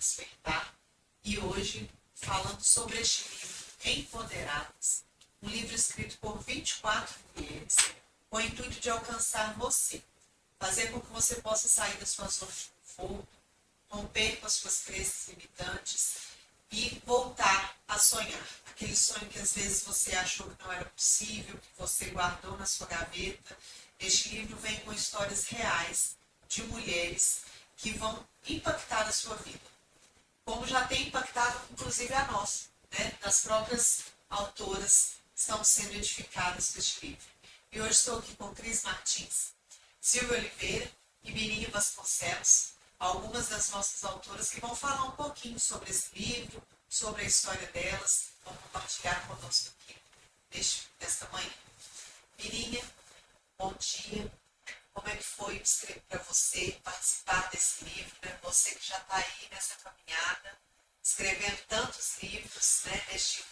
Despertar, e hoje falando sobre este livro, Empoderadas, um livro escrito por 24 mulheres, com o intuito de alcançar você, fazer com que você possa sair da sua zona de conforto, romper com as suas crenças limitantes e voltar a sonhar. Aquele sonho que às vezes você achou que não era possível, que você guardou na sua gaveta. Este livro vem com histórias reais de mulheres que vão impactar a sua vida, como já tem impactado inclusive a nossa, né? Das próprias autoras estão sendo edificadas com este livro. E hoje estou aqui com Cris Martins, Silvia Oliveira e Mirinha Vasconcelos, algumas das nossas autoras que vão falar um pouquinho sobre esse livro, sobre a história delas, vão compartilhar conosco aqui nesta manhã. Mirinha, bom dia. Como é que foi para você participar desse livro, né? Você que já está aí nessa caminhada, escrevendo tantos livros, né, nestes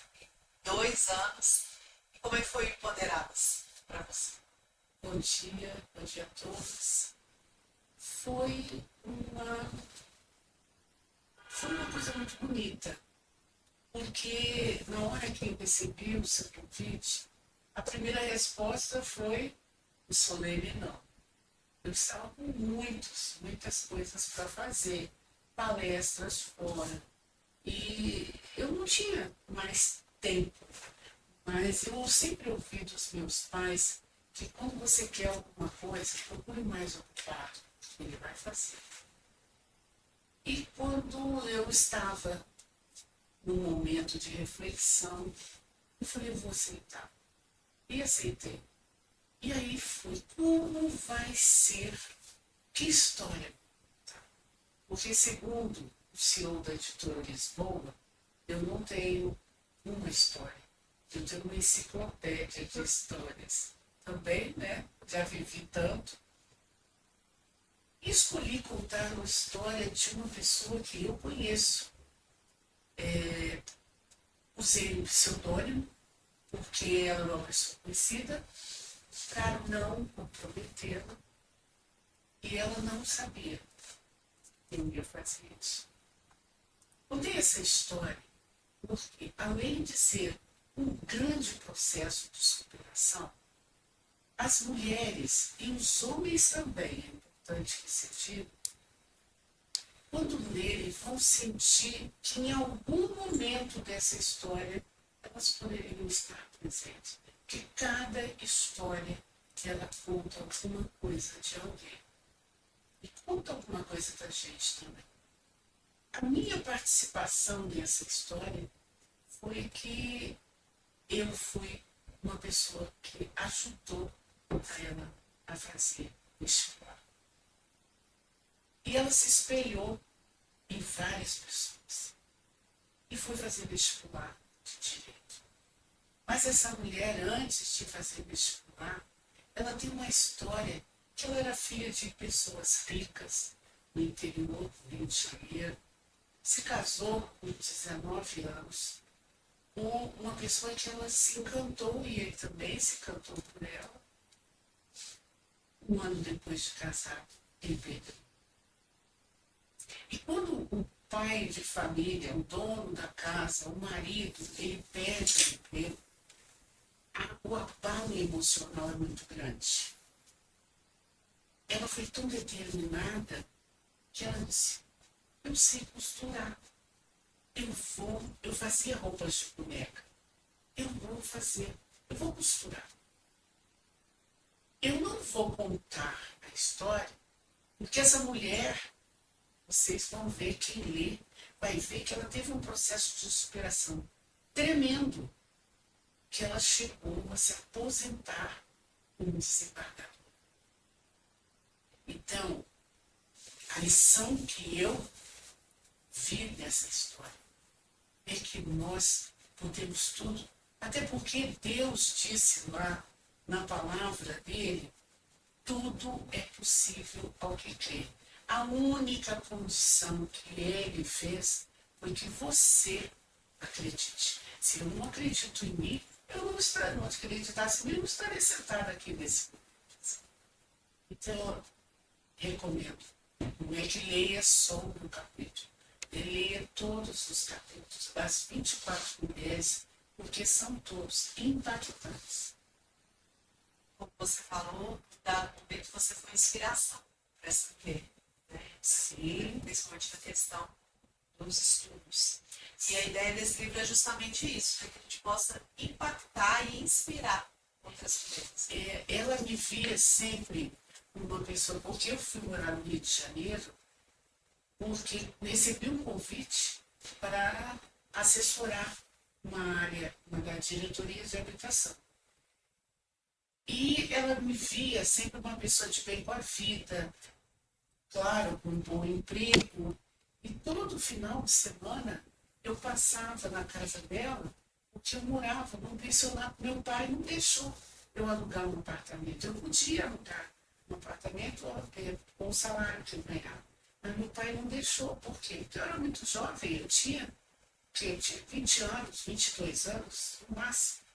2 anos, e como é que foi Empoderadas para você? Bom dia a todos. Foi uma coisa muito bonita, porque na hora que eu recebi o seu convite, a primeira resposta foi o solene não. Eu estava com muitas coisas para fazer, palestras fora, e eu não tinha mais tempo, mas eu sempre ouvi dos meus pais que quando você quer alguma coisa, procure mais ocupado, ele vai fazer. E quando eu estava num momento de reflexão, eu falei, eu vou aceitar. E aceitei. E aí foi, como vai ser? Que história? Porque segundo o CEO da editora Lisboa, eu não tenho uma história, eu tenho uma enciclopédia de histórias. Também, né? Já vivi tanto. E escolhi contar uma história de uma pessoa que eu conheço. Usei um pseudônimo, porque ela é uma pessoa conhecida, para não comprometê-la. E ela não sabia que eu ia fazer isso. Contei essa história porque, além de ser um grande processo de superação, as mulheres e os homens também, é importante que se diga, quando lerem, vão sentir que em algum momento dessa história elas poderiam estar presentes. Que cada história ela conta alguma coisa de alguém. E conta alguma coisa da gente também. A minha participação nessa história foi que eu fui uma pessoa que ajudou ela a fazer vestibular. E ela se espelhou em várias pessoas. E foi fazer vestibular de direito. Mas essa mulher, antes de fazer vestibular, ela tem uma história que ela era filha de pessoas ricas no interior do Rio de Janeiro. Se casou com 19 anos com uma pessoa que ela se encantou e ele também se encantou por ela. 1 ano depois de casado, ele perdeu. E quando o pai de família, o dono da casa, o marido, ele perde o emprego, o abalo emocional é muito grande. Ela foi tão determinada que ela disse, eu sei costurar. Eu fazia roupas de boneca. Eu vou costurar. Eu não vou contar a história, porque essa mulher, vocês vão ver, quem lê, vai ver que ela teve um processo de superação tremendo, que ela chegou a se aposentar como desembargadora. Então, a lição que eu vi nessa história é que nós podemos tudo, até porque Deus disse lá na palavra dele, tudo é possível ao que crê. A única condição que ele fez foi que você acredite. Se eu não acredito em mim, eu não acreditasse em mim, eu não estaria sentada aqui nesse momento. Então, recomendo. Não é que leia só um capítulo, ler todos os capítulos das 24 mulheres, porque são todos impactantes. Como você falou, da momento que você foi inspiração para essa mulher, né? Sim, Principalmente na questão dos estudos. E a ideia desse livro é justamente isso, né? Que a gente possa impactar e inspirar outras mulheres. ela me via sempre como uma pessoa, porque eu fui morar no Rio de Janeiro, porque recebi um convite para assessorar uma área, uma da diretoria de habitação. E ela me via sempre uma pessoa de bem com a vida, claro, com um bom emprego. E todo final de semana eu passava na casa dela, porque eu morava num pensionato. Meu pai não deixou eu alugar um apartamento. Eu podia alugar um apartamento com o salário que eu ganhava. Mas meu pai não deixou, por quê? Porque eu era muito jovem, eu tinha 20 anos, 22 anos, no máximo.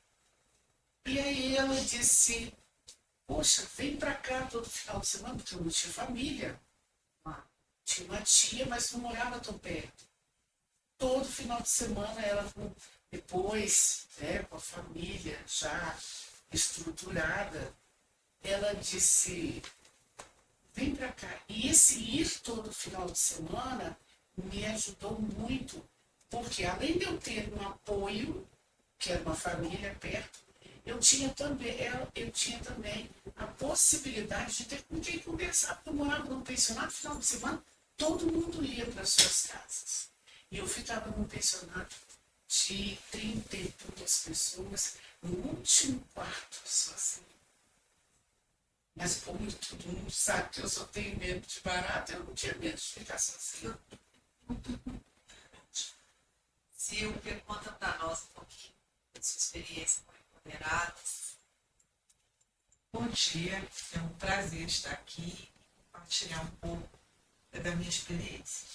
E aí ela disse, poxa, vem pra cá todo final de semana, porque eu não tinha família. Tinha uma tia, mas não morava tão perto. Todo final de semana ela, depois, com a família já estruturada, ela disse, vem pra cá. E esse ir todo final de semana me ajudou muito, porque além de eu ter um apoio, que era uma família perto, eu tinha também a possibilidade de ter com quem conversar, porque eu morava num pensionato, final de semana, todo mundo ia para suas casas. E eu ficava num pensionato de 30 e poucas pessoas, no último quarto, sozinho. Mas como todo mundo sabe que eu só tenho medo de barata, eu não tinha medo de ficar sozinha. Silvia, conta para nós um pouquinho da sua experiência com Empoderadas. Bom dia, é um prazer estar aqui e compartilhar um pouco da minha experiência.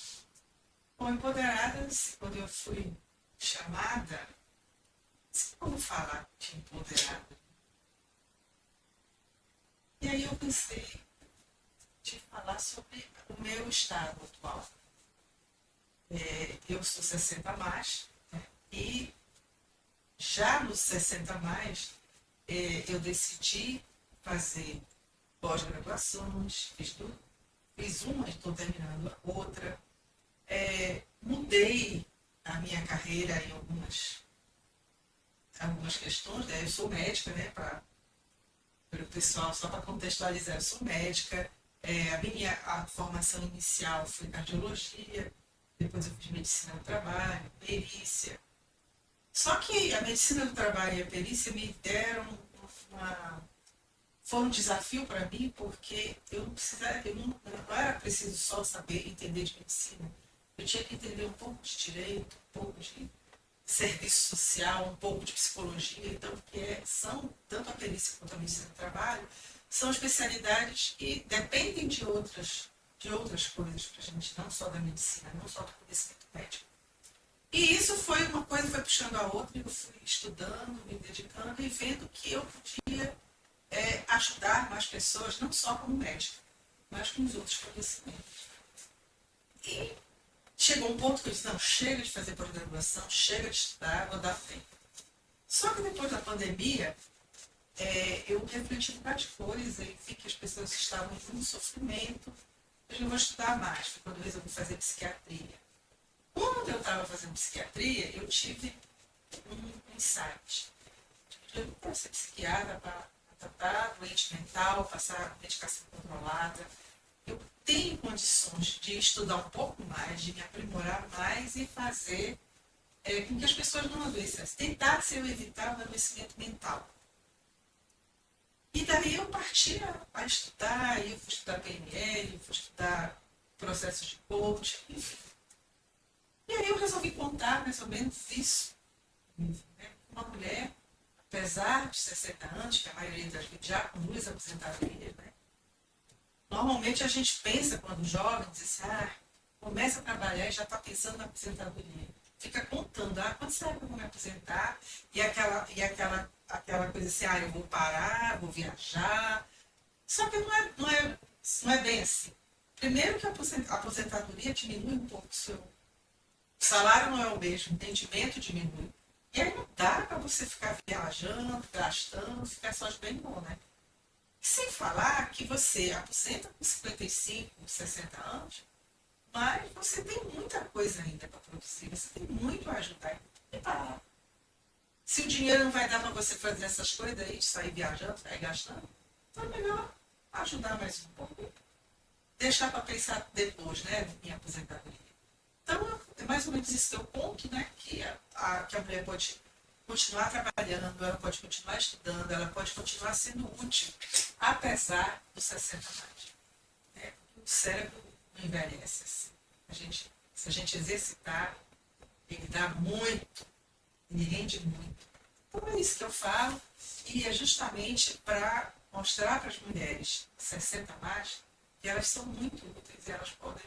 Bom, Empoderadas, quando eu fui chamada, não sei como falar de empoderada. E aí eu pensei de falar sobre o meu estado atual. Eu sou 60 a mais, né? E já nos 60 a mais, eu decidi fazer pós-graduações, fiz uma, estou terminando a outra. Mudei a minha carreira em algumas questões, né? Eu sou médica, né? Para o pessoal, só para contextualizar, eu sou médica. A formação inicial foi cardiologia, depois eu fiz medicina do trabalho, perícia. Só que a medicina do trabalho e a perícia me deram foi um desafio para mim, porque eu não era preciso só saber entender de medicina. Eu tinha que entender um pouco de direito, um pouco de serviço social, um pouco de psicologia. Então, são, tanto a perícia quanto a medicina do trabalho, são especialidades que dependem de outras coisas para a gente, não só da medicina, não só do conhecimento médico. E isso foi uma coisa, foi puxando a outra, e eu fui estudando, me dedicando e vendo que eu podia ajudar mais pessoas, não só como médica, mas com os outros conhecimentos. E chegou um ponto que eu disse, não, chega de fazer pós-graduação, chega de estudar, vou dar tempo. Só que depois da pandemia, eu refleti um bocado de coisa e vi que as pessoas estavam em sofrimento. Eu não vou estudar mais, foi quando eu resolvi fazer psiquiatria. Quando eu estava fazendo psiquiatria, eu tive um insight. Eu não quero ser psiquiatra para tratar doente mental, passar medicação controlada. Eu tenho condições de estudar um pouco mais, de me aprimorar mais e fazer com que as pessoas não adoecessem. Tentar se eu evitar o adoecimento mental. E daí eu parti a estudar, eu fui estudar PNL, fui estudar processos de coaching, enfim. E aí eu resolvi contar mais ou menos isso. Uma mulher, apesar de 60 anos, que a maioria das vezes já com 2 aposentadorias, né? Normalmente a gente pensa, quando jovem, diz assim, começa a trabalhar e já está pensando na aposentadoria. Fica contando, quando será que eu vou me aposentar? E aquela coisa assim, eu vou parar, vou viajar. Só que não é bem assim. Primeiro que a aposentadoria diminui um pouco o salário não é o mesmo, o entendimento diminui. E aí não dá para você ficar viajando, gastando, ficar só de bem bom, né? E sem falar que você aposenta com 55, 60 anos, mas você tem muita coisa ainda para produzir, você tem muito a ajudar e parar. Se o dinheiro não vai dar para você fazer essas coisas aí, de sair viajando, sair gastando, então é melhor ajudar mais um pouco. Deixar para pensar depois, né, em aposentadoria. Então, é mais ou menos isso que eu conto, né, que a mulher pode continuar trabalhando, ela pode continuar estudando, ela pode continuar sendo útil, apesar dos 60 mais. Né? O cérebro não envelhece assim. Se a gente exercitar, ele dá muito, ele rende muito. Então é isso que eu falo, e é justamente para mostrar para as mulheres 60 mais que elas são muito úteis e elas podem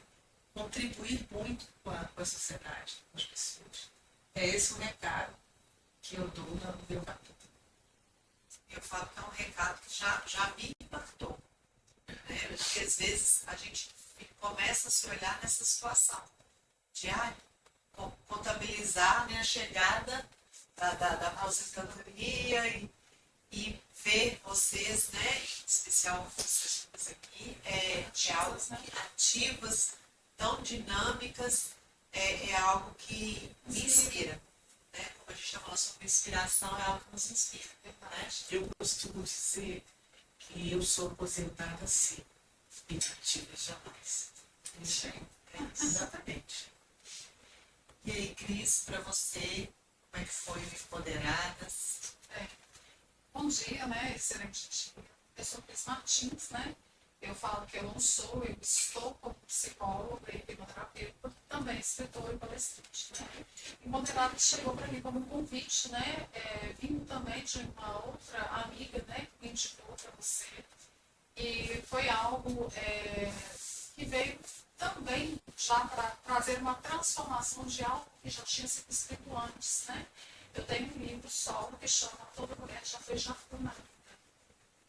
contribuir muito com a sociedade, com as pessoas. É esse o recado que eu dou no meu capítulo. Eu falo que é um recado que já me impactou. Né? Porque às vezes a gente começa a se olhar nessa situação de contabilizar, né, a chegada da aposentadoria e ver vocês, né, em especial vocês aqui, ativas, tão dinâmicas, é algo que me inspira. Né? Como a gente está falando sobre inspiração, é algo que nos inspira. Né? Eu costumo dizer que eu sou aposentada sim, e ativa jamais. Isso aí. Exatamente. E aí, Cris, para você, como é que foi o Empoderadas? Bom dia, né? Excelente dia. Eu sou Cris Martins, né? Eu falo que eu não sou, eu estou como psicóloga e hipnoterapeuta, também escritora e palestrante, né? E Empoderadas chegou para mim como um convite, né? Vindo também de uma outra amiga, né? Que me indicou para você. E foi algo que veio também já para trazer uma transformação de algo que já tinha sido escrito antes, né? Eu tenho um livro solo que chama Toda Mulher Já Foi Já Foi na Vida,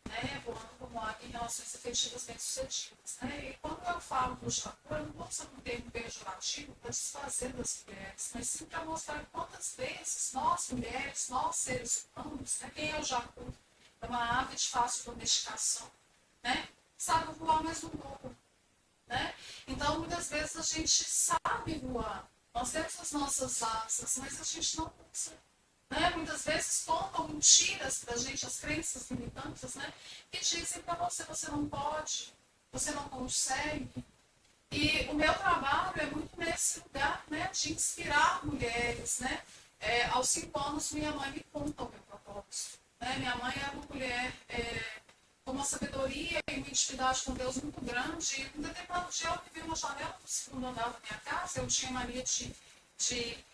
né? Voando como águia em relações afetivas bem-sucedidas, né? E quando eu falo do Jacu, eu não vou usar um termo pejorativo para desfazer das mulheres, mas sim para mostrar quantas vezes nós, mulheres, nós, seres humanos, né? Quem é o Jacu? É uma ave de fácil domesticação, né? Sabe voar, mas não voa. Né? Então, muitas vezes a gente sabe voar, nós temos as nossas asas, mas a gente não usa. Né? Muitas vezes contam mentiras para a gente, as crenças limitantes, né? Que dizem para você, você não pode, você não consegue. E o meu trabalho é muito nesse lugar, né? De inspirar mulheres. Né? Aos 5 anos, minha mãe me conta o meu propósito. Né? Minha mãe era uma mulher com uma sabedoria e uma intimidade com Deus muito grande. E um determinado dia eu vi uma janela do segundo andar da minha casa. Eu tinha mania de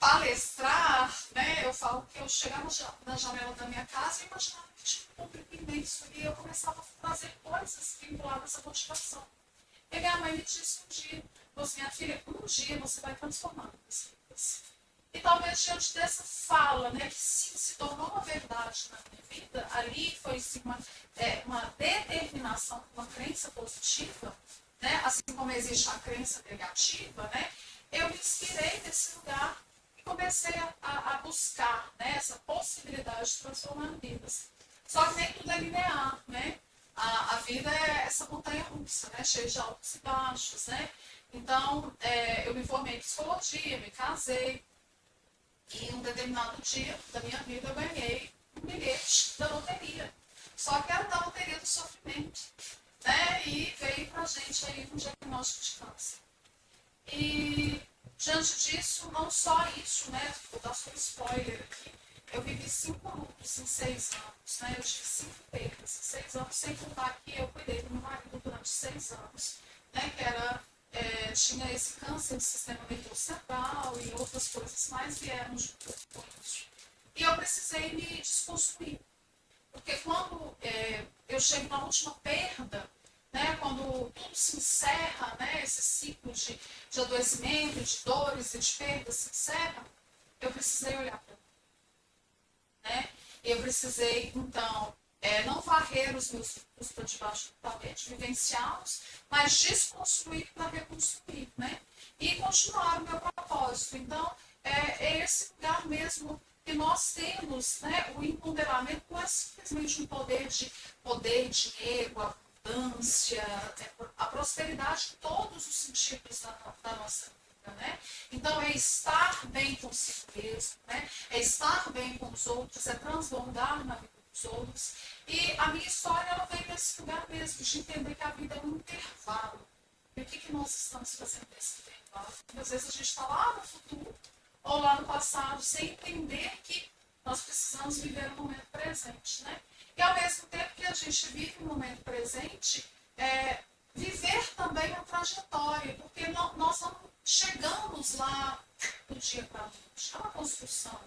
palestrar, né? Eu falo que eu chegava na janela da minha casa e imaginava que tinha um público imenso. E eu começava a fazer coisas vinculadas à motivação. E minha mãe me disse um dia, minha filha, um dia você vai transformar as vidas. E talvez diante dessa fala, né, que sim, se tornou uma verdade na minha vida, ali foi sim, uma determinação, uma crença positiva, né, assim como existe a crença negativa, né, eu me inspirei nesse lugar e comecei a buscar, né, essa possibilidade de transformar vidas. Só que nem tudo é linear, né? A vida é essa montanha russa, né, cheia de altos e baixos, né? Então, eu me formei em psicologia, me casei. E em um determinado dia da minha vida eu ganhei um bilhete da loteria. Só que era da loteria do sofrimento. Né? E veio pra gente aí um diagnóstico de câncer. E diante disso, não só isso, né? Vou dar só um spoiler aqui. Eu vivi 5 lutos em 6 anos. Né? Eu tive 5 perdas em 6 anos, sem contar que eu cuidei do meu marido durante 6 anos. Né? Que era tinha esse câncer do sistema nervoso central e outras coisas mais vieram junto com isso. E eu precisei me desconstruir. Porque quando eu chego na última perda, né, quando tudo se encerra, né, esse ciclo de adoecimento, de dores e de perdas se encerra, eu precisei olhar para mim. Né? Eu precisei, então, não varrer os meus futuros para debaixo do tapete, vivenciá-los, mas desconstruir para reconstruir, né? E continuar o meu propósito. Então, é esse lugar mesmo que nós temos, né? O empoderamento não é simplesmente um poder, dinheiro, abundância, a prosperidade em todos os sentidos da nossa vida, né? Então, é estar bem consigo mesmo, né? É estar bem com os outros, é transbordar na vida dos outros. E a minha história, ela vem nesse lugar mesmo, de entender que a vida é um intervalo. E o que nós estamos fazendo nesse intervalo? Às vezes a gente está lá no futuro, ou lá no passado, sem entender que nós precisamos viver o momento presente, né? E ao mesmo tempo que a gente vive o momento presente, viver também a trajetória, porque nós não chegamos lá do dia para a noite, é uma construção,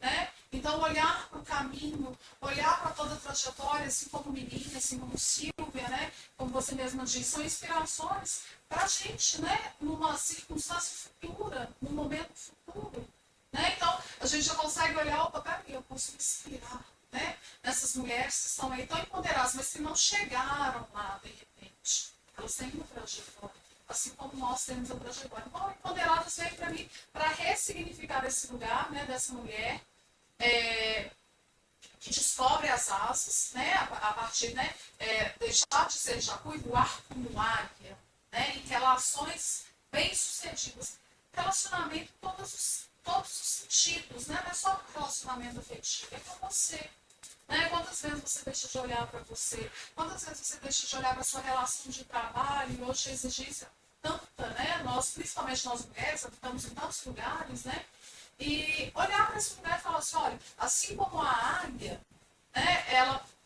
né? Então, olhar para o caminho, olhar para toda a trajetória, assim como Menina, assim como Silvia, né? Como você mesma disse, são inspirações para a gente, né? Numa circunstância futura, num momento futuro, né? Então, a gente já consegue olhar, opa, peraí, eu posso me inspirar, né? Nessas mulheres que estão aí tão empoderadas, mas que não chegaram lá, de repente. Elas têm uma trajetória, assim como nós temos a trajetória. Então, empoderadas veio para mim para ressignificar esse lugar, né? Dessa mulher, que descobre as asas, né, a partir, né, deixar de ser jacu e voar como águia, né, em relações bem-sucedidas. Relacionamento em todos os sentidos, né, não é só relacionamento afetivo, é com você. Né? Quantas vezes você deixa de olhar para você? Quantas vezes você deixa de olhar para a sua relação de trabalho? E hoje a exigência tanta, né? Nós, principalmente nós mulheres, habitamos em tantos lugares, né? E olhar para esse lugar e falar assim, olha, assim como a águia, né,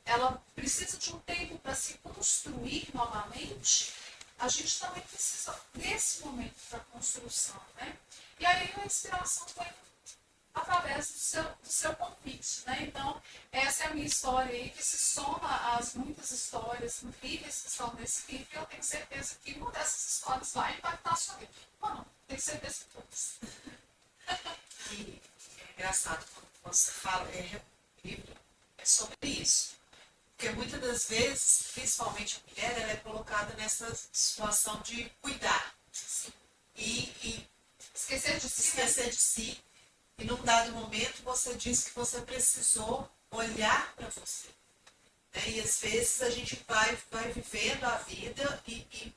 ela precisa de um tempo para se construir novamente, a gente também precisa desse momento para construção, né? E aí a inspiração foi através do seu convite, né? Então, essa é a minha história aí, que se soma às muitas histórias incríveis que estão nesse livro, e eu tenho certeza que uma dessas histórias vai impactar a sua vida. Não, tenho certeza que todas. E é engraçado quando você fala, o livro é sobre isso. Porque muitas das vezes, principalmente a mulher, ela é colocada nessa situação de cuidar. E Esquecer de si. esquecer de si. E num dado momento você diz que você precisou olhar para você. Né? E às vezes a gente vai vivendo a vida e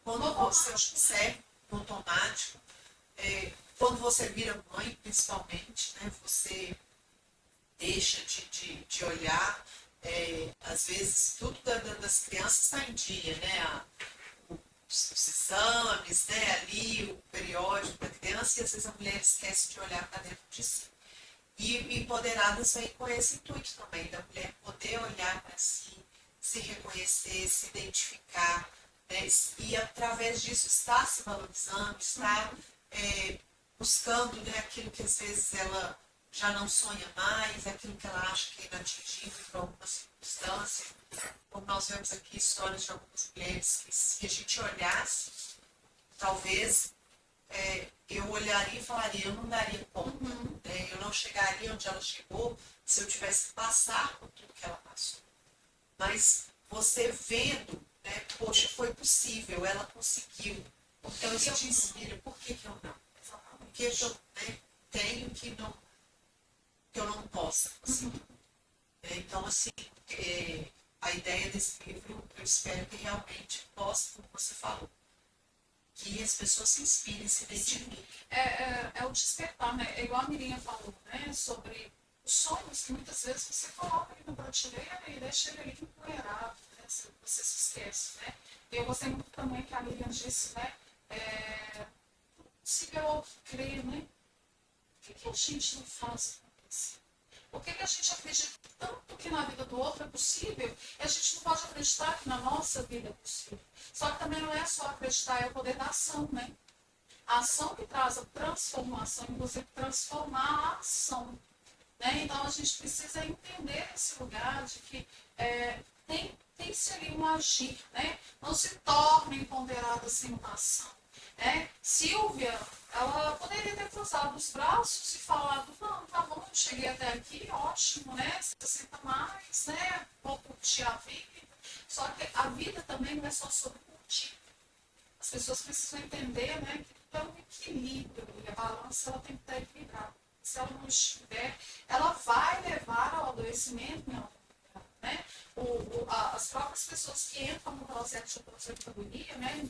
quando você observa no automático, quando você vira mãe, principalmente, né, você deixa de olhar. Às vezes tudo das crianças está em dia, né? Os exames, né? Ali, o periódico da criança, e às vezes a mulher esquece de olhar para dentro de si. E Empoderadas vem com esse intuito também, da mulher poder olhar para si, se reconhecer, se identificar, né? E através disso estar se valorizando, estar buscando, né, aquilo que às vezes ela já não sonha mais, aquilo que ela acha que é inatingível por alguma circunstância. Como nós vemos aqui histórias de algumas mulheres que, se a gente olhasse, talvez eu olharia e falaria, eu não daria conta, né? Eu não chegaria onde ela chegou se eu tivesse que passar por tudo que ela passou. Mas você vendo, né, poxa, foi possível, ela conseguiu. Então isso te inspira, por que eu não? Por que eu tenho que eu não possa conseguir? Então, assim, a ideia desse livro, eu espero que realmente possa, como você falou, que as pessoas se inspirem, se identifiquem. É o despertar, né? É igual a Mirinha falou, né? Sobre os sonhos que muitas vezes você coloca ali na prateleira e deixa ele ali empoeirado, né? Você se esquece, né? Eu gostei muito também que a Miriam disse, né? Se eu crer, né? Por que a gente não faz acontecer? Por que a gente acredita tanto que na vida do outro é possível e a gente não pode acreditar que na nossa vida é possível? Só que também não é só acreditar, é o poder da ação, né? A ação que traz a transformação, inclusive transformar a ação. Né? Então a gente precisa entender esse lugar de que tem-se ali um agir, né? Não se torna empoderada sem uma ação. Silvia, ela poderia ter cruzado os braços e falado, não, tá bom, eu cheguei até aqui, ótimo, né? Se sinta mais, né? Vou curtir a vida. Só que a vida também não é só sobre curtir. As pessoas precisam entender, né, que tudo é um equilíbrio e a balança ela tem que estar equilibrada. Se ela não estiver, ela vai levar ao adoecimento em algum lugar, né? As próprias pessoas que entram no processo de aposentadoria, né,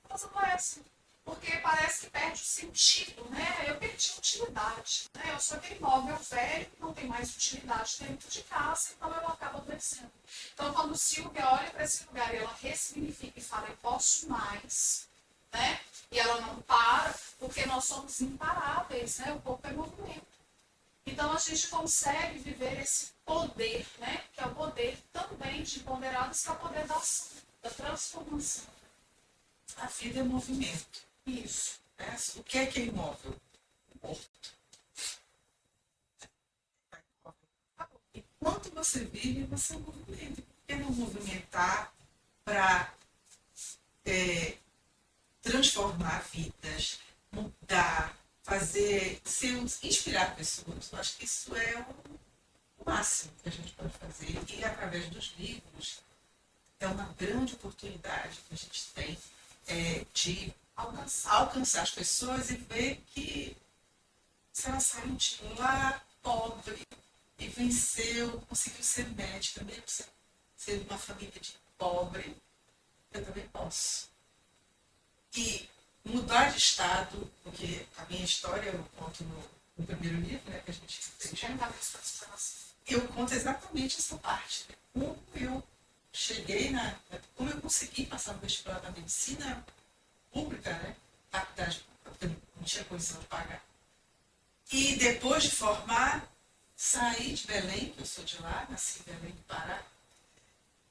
elas adoecem. Porque parece que perde o sentido, né? Eu perdi a utilidade, né? Eu sou aquele imóvel velho que não tem mais utilidade dentro de casa, então eu acabo adoecendo. Então, quando Silvia olha para esse lugar e ela ressignifica e fala, eu posso mais, né? E ela não para, porque nós somos imparáveis, né? O corpo é movimento. Então, a gente consegue viver esse poder, né? Que é o poder também de empoderados, que é o poder da ação, da transformação. A vida é movimento. Isso. Né? O que é imóvel? O morto. Enquanto você vive, você movimenta. Por que não movimentar para transformar vidas, mudar, fazer, inspirar pessoas? Eu acho que isso é o máximo que a gente pode fazer. E através dos livros, é uma grande oportunidade que a gente tem de alcançar as pessoas e ver que se ela saiu de lá pobre e venceu, conseguiu ser médica, mesmo ser de uma família de pobre, eu também posso. E mudar de estado, porque a minha história eu conto no primeiro livro, né, que a gente fez. Eu conto exatamente essa parte, né? Como eu cheguei como eu consegui passar no vestibular da medicina pública, né? Faculdade, porque não tinha condição de pagar. E depois de formar, saí de Belém, que eu sou de lá, nasci em Belém do Pará,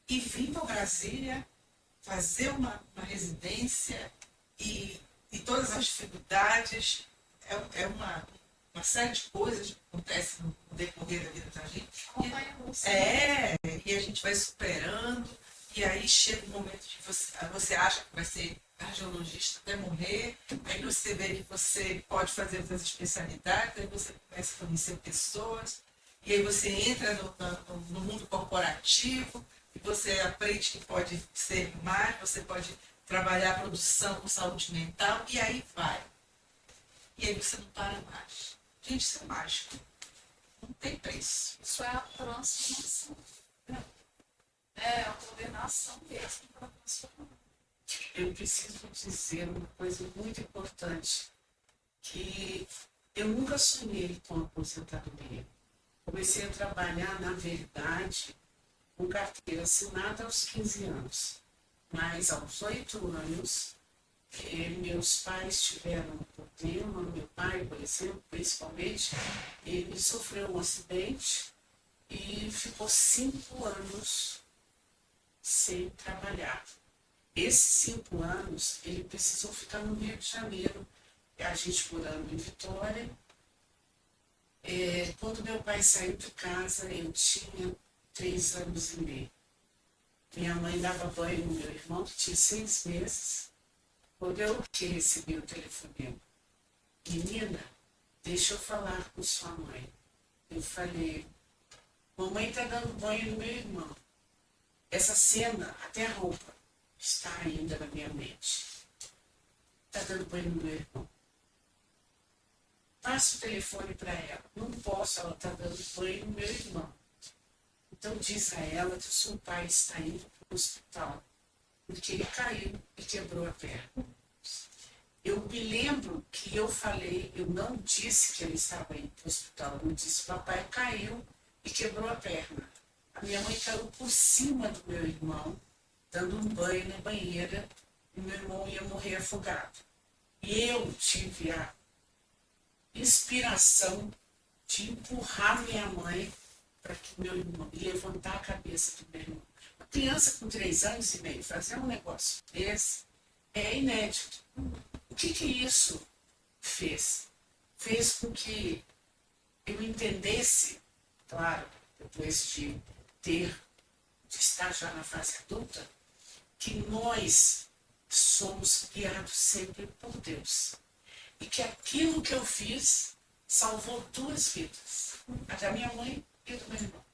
e vim para Brasília fazer uma residência e todas as dificuldades, uma série de coisas que acontecem no decorrer da vida da gente. E a gente vai superando, e aí chega um momento que você acha que vai ser cardiologista até morrer, aí você vê que você pode fazer outras especialidades, aí você começa a conhecer pessoas, e aí você entra no mundo corporativo, e você aprende que pode ser mais, você pode trabalhar a produção com saúde mental, e aí vai. E aí você não para mais. Gente, isso é mágico. Não tem preço. Isso é a transformação. É a coordenação mesmo para transformar. Eu preciso dizer uma coisa muito importante, que eu nunca sonhei com aposentadoria. Comecei a trabalhar, na verdade, com carteira assinada aos 15 anos. Mas aos 8 anos, meus pais tiveram um problema. Meu pai, por exemplo, principalmente, ele sofreu um acidente e ficou 5 anos sem trabalhar. Esses 5 anos, ele precisou ficar no Rio de Janeiro, a gente morando em Vitória. Quando meu pai saiu de casa, eu tinha 3 anos e meio. Minha mãe dava banho no meu irmão, que tinha 6 meses, quando eu recebi o telefonema. Menina, deixa eu falar com sua mãe. Eu falei, mamãe está dando banho no meu irmão. Essa cena, até a roupa, está ainda na minha mente. Está dando banho no meu irmão. Passa o telefone para ela. Não posso, ela está dando banho no meu irmão. Então diz a ela que o seu pai está indo para o hospital, porque ele caiu e quebrou a perna. Eu me lembro que eu falei, eu não disse que ele estava indo para o hospital, eu disse, papai caiu e quebrou a perna. A minha mãe caiu por cima do meu irmão, dando um banho na banheira, e meu irmão ia morrer afogado. E eu tive a inspiração de empurrar minha mãe para que meu irmão, e levantar a cabeça do meu irmão. Uma criança com 3 anos e meio fazer um negócio desse é inédito. O que isso fez? Fez com que eu entendesse, claro, depois de estar já na fase adulta, que nós somos guiados sempre por Deus. E que aquilo que eu fiz salvou 2 vidas. A da minha mãe e do meu irmão.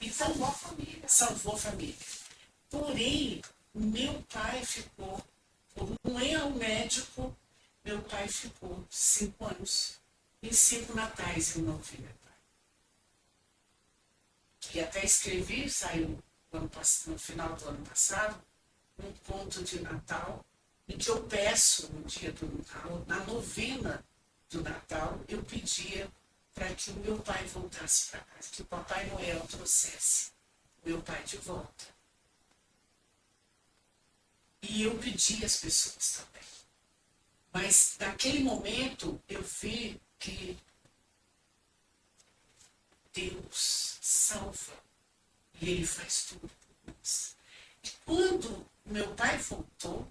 Então, Salvou a família. salvou a família. Porém, meu pai ficou, por um erro médico, meu pai ficou 5 anos. E 5 natais eu não vi meu pai. E até escrevi, saiu no final do ano passado, um conto de Natal, em que eu peço, no dia do Natal, na novena do Natal, eu pedia para que o meu pai voltasse para casa, que o Papai Noel trouxesse o meu pai de volta. E eu pedi às pessoas também. Mas naquele momento eu vi que Deus salva e Ele faz tudo por nós. E quando meu pai voltou,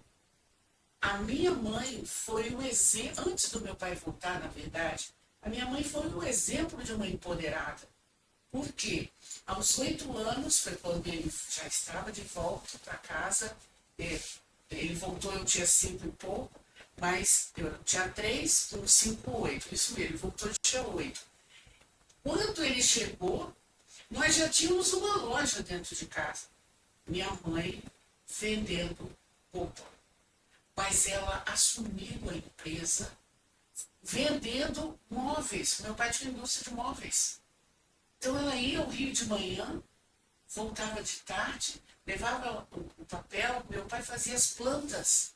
a minha mãe foi o exemplo, antes do meu pai voltar, na verdade, a minha mãe foi o exemplo de uma empoderada. Por quê? Aos 8 anos foi quando ele já estava de volta para casa. Ele voltou, eu tinha 5 e pouco, mas eu tinha 3, 5, 8. Isso mesmo, ele voltou, eu tinha 8. Quando ele chegou, nós já tínhamos uma loja dentro de casa. Minha mãe vendendo roupa. Mas ela assumiu a empresa vendendo móveis. Meu pai tinha indústria de móveis. Então ela ia ao Rio de manhã, voltava de tarde, levava o papel, meu pai fazia as plantas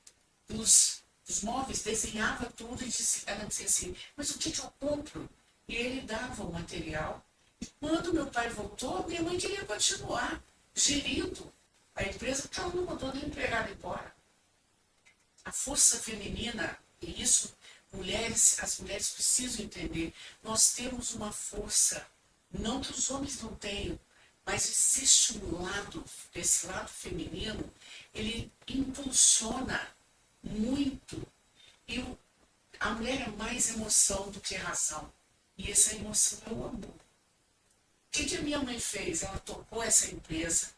dos móveis, desenhava tudo e ela dizia assim, mas o que eu compro? E ele dava o material. E quando meu pai voltou, minha mãe queria continuar gerindo a empresa, porque ela não mandou nem empregado embora. A força feminina, e isso as mulheres precisam entender, nós temos uma força, não que os homens não tenham, mas existe um lado, esse lado feminino, ele impulsiona muito. E a mulher é mais emoção do que razão. E essa emoção é o amor. O que a minha mãe fez? Ela tocou essa empresa,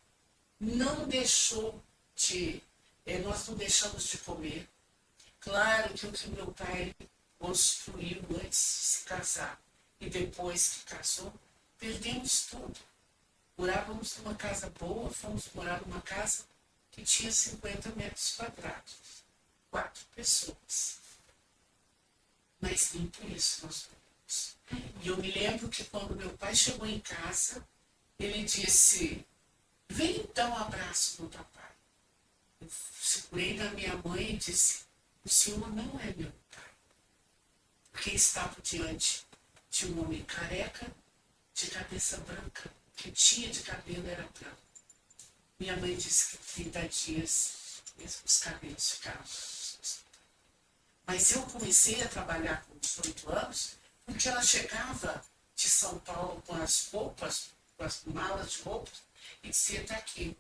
não deixou nós não deixamos de comer. Claro que o que meu pai construiu antes de se casar e depois que casou, perdemos tudo. Morávamos numa casa boa, fomos morar numa casa que tinha 50 metros quadrados. 4 pessoas. Mas nem por isso nós moramos. E eu me lembro que quando meu pai chegou em casa, ele disse, vem dar um abraço no papai. Eu segurei na minha mãe e disse, o senhor não é meu pai. Porque estava diante de um homem careca, de cabeça branca. O que tinha de cabelo era branco. Minha mãe disse que 30 dias os cabelos ficaram brancos. Mas eu comecei a trabalhar com 18 anos, porque ela chegava de São Paulo com as roupas, com as malas de roupas, e dizia, está aqui,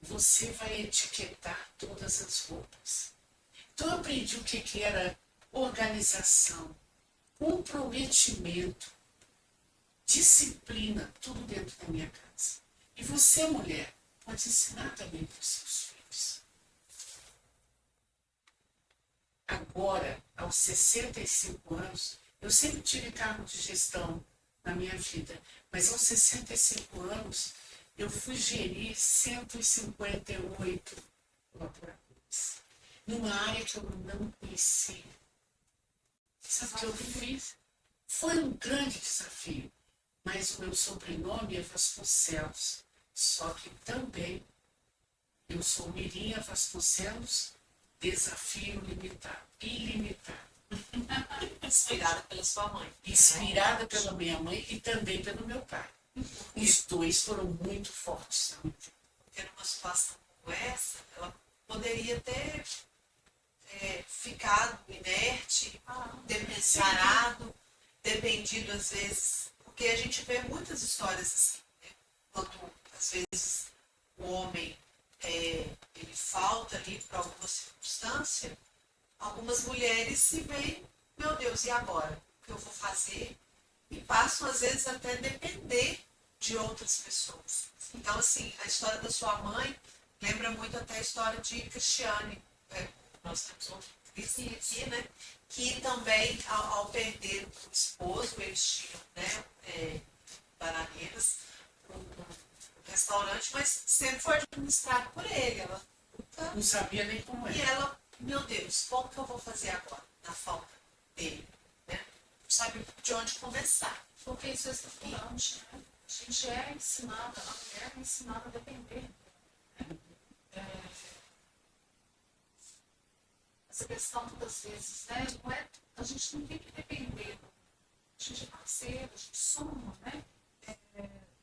você vai etiquetar todas as roupas. Então eu aprendi o que era organização, comprometimento, disciplina, tudo dentro da minha casa. E você, mulher, pode ensinar também para os seus filhos. Agora, aos 65 anos, eu sempre tive cargo de gestão na minha vida, mas aos 65 anos, eu fui gerir 158 laboratórios, numa área que eu não conhecia. Sabe o que eu fiz? Foi um grande desafio, mas o meu sobrenome é Vasconcelos, só que também eu sou Mirinha Vasconcelos, desafio ilimitado. Inspirada pela sua mãe. Inspirada pela minha mãe e também pelo meu pai. Os dois foram muito fortes também. Porque numa situação como essa, ela poderia ter ficado inerte, parado, dependido às vezes, porque a gente vê muitas histórias assim, né? Quando às vezes o homem ele falta ali por alguma circunstância, algumas mulheres se veem, meu Deus, e agora? O que eu vou fazer? E passam às vezes até a depender de outras pessoas. Então, assim, a história da sua mãe lembra muito até a história de Cristiane. Nós temos outro vizinho aqui, né? que também, ao perder o esposo, eles tinham, né, Bananeiras, um restaurante, mas sempre foi administrado por ele. Ela nunca. Não sabia nem como E era. ela, meu Deus, como que eu vou fazer agora, na falta dele? Né? Não sabe de onde começar. Porque isso é estruturante, né? A gente é ensinada, a mulher é ensinada a depender. Né? Essa questão, muitas vezes, né? Não é, a gente não tem que depender. A gente é parceiro, a gente soma, né?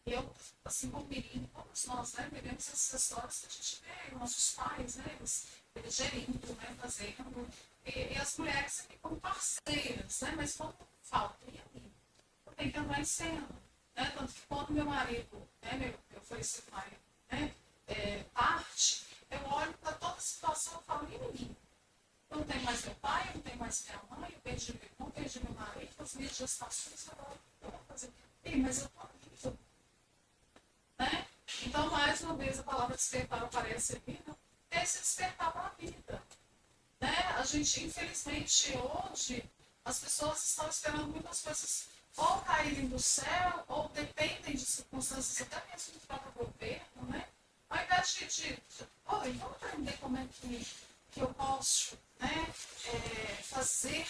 Eu, assim como menino, todos nós, né? Vivemos essas histórias que a gente vê, nossos pais, né? Eles gerindo, né? Fazendo. E as mulheres aqui como parceiras, né? Mas quando falta, e aí? Eu tenho que andar em cena. Né? Tanto que quando meu marido, né? Meu falecido marido, né? Parte, eu olho para toda a situação e falo, e menino? Eu não tenho mais meu pai, eu não tenho mais minha mãe, eu perdi meu irmão, perdi meu marido, as minhas gestações, agora eu vou fazer. Ei, mas eu estou viva. Né? Então, mais uma vez, a palavra despertar aparece aqui, né? Esse despertar para a vida. Né? A gente, infelizmente, hoje, as pessoas estão esperando muitas coisas ou caírem do céu, ou dependem de circunstâncias, até mesmo do próprio governo, né? Ao invés vamos aprender como é que eu posso, né? Fazer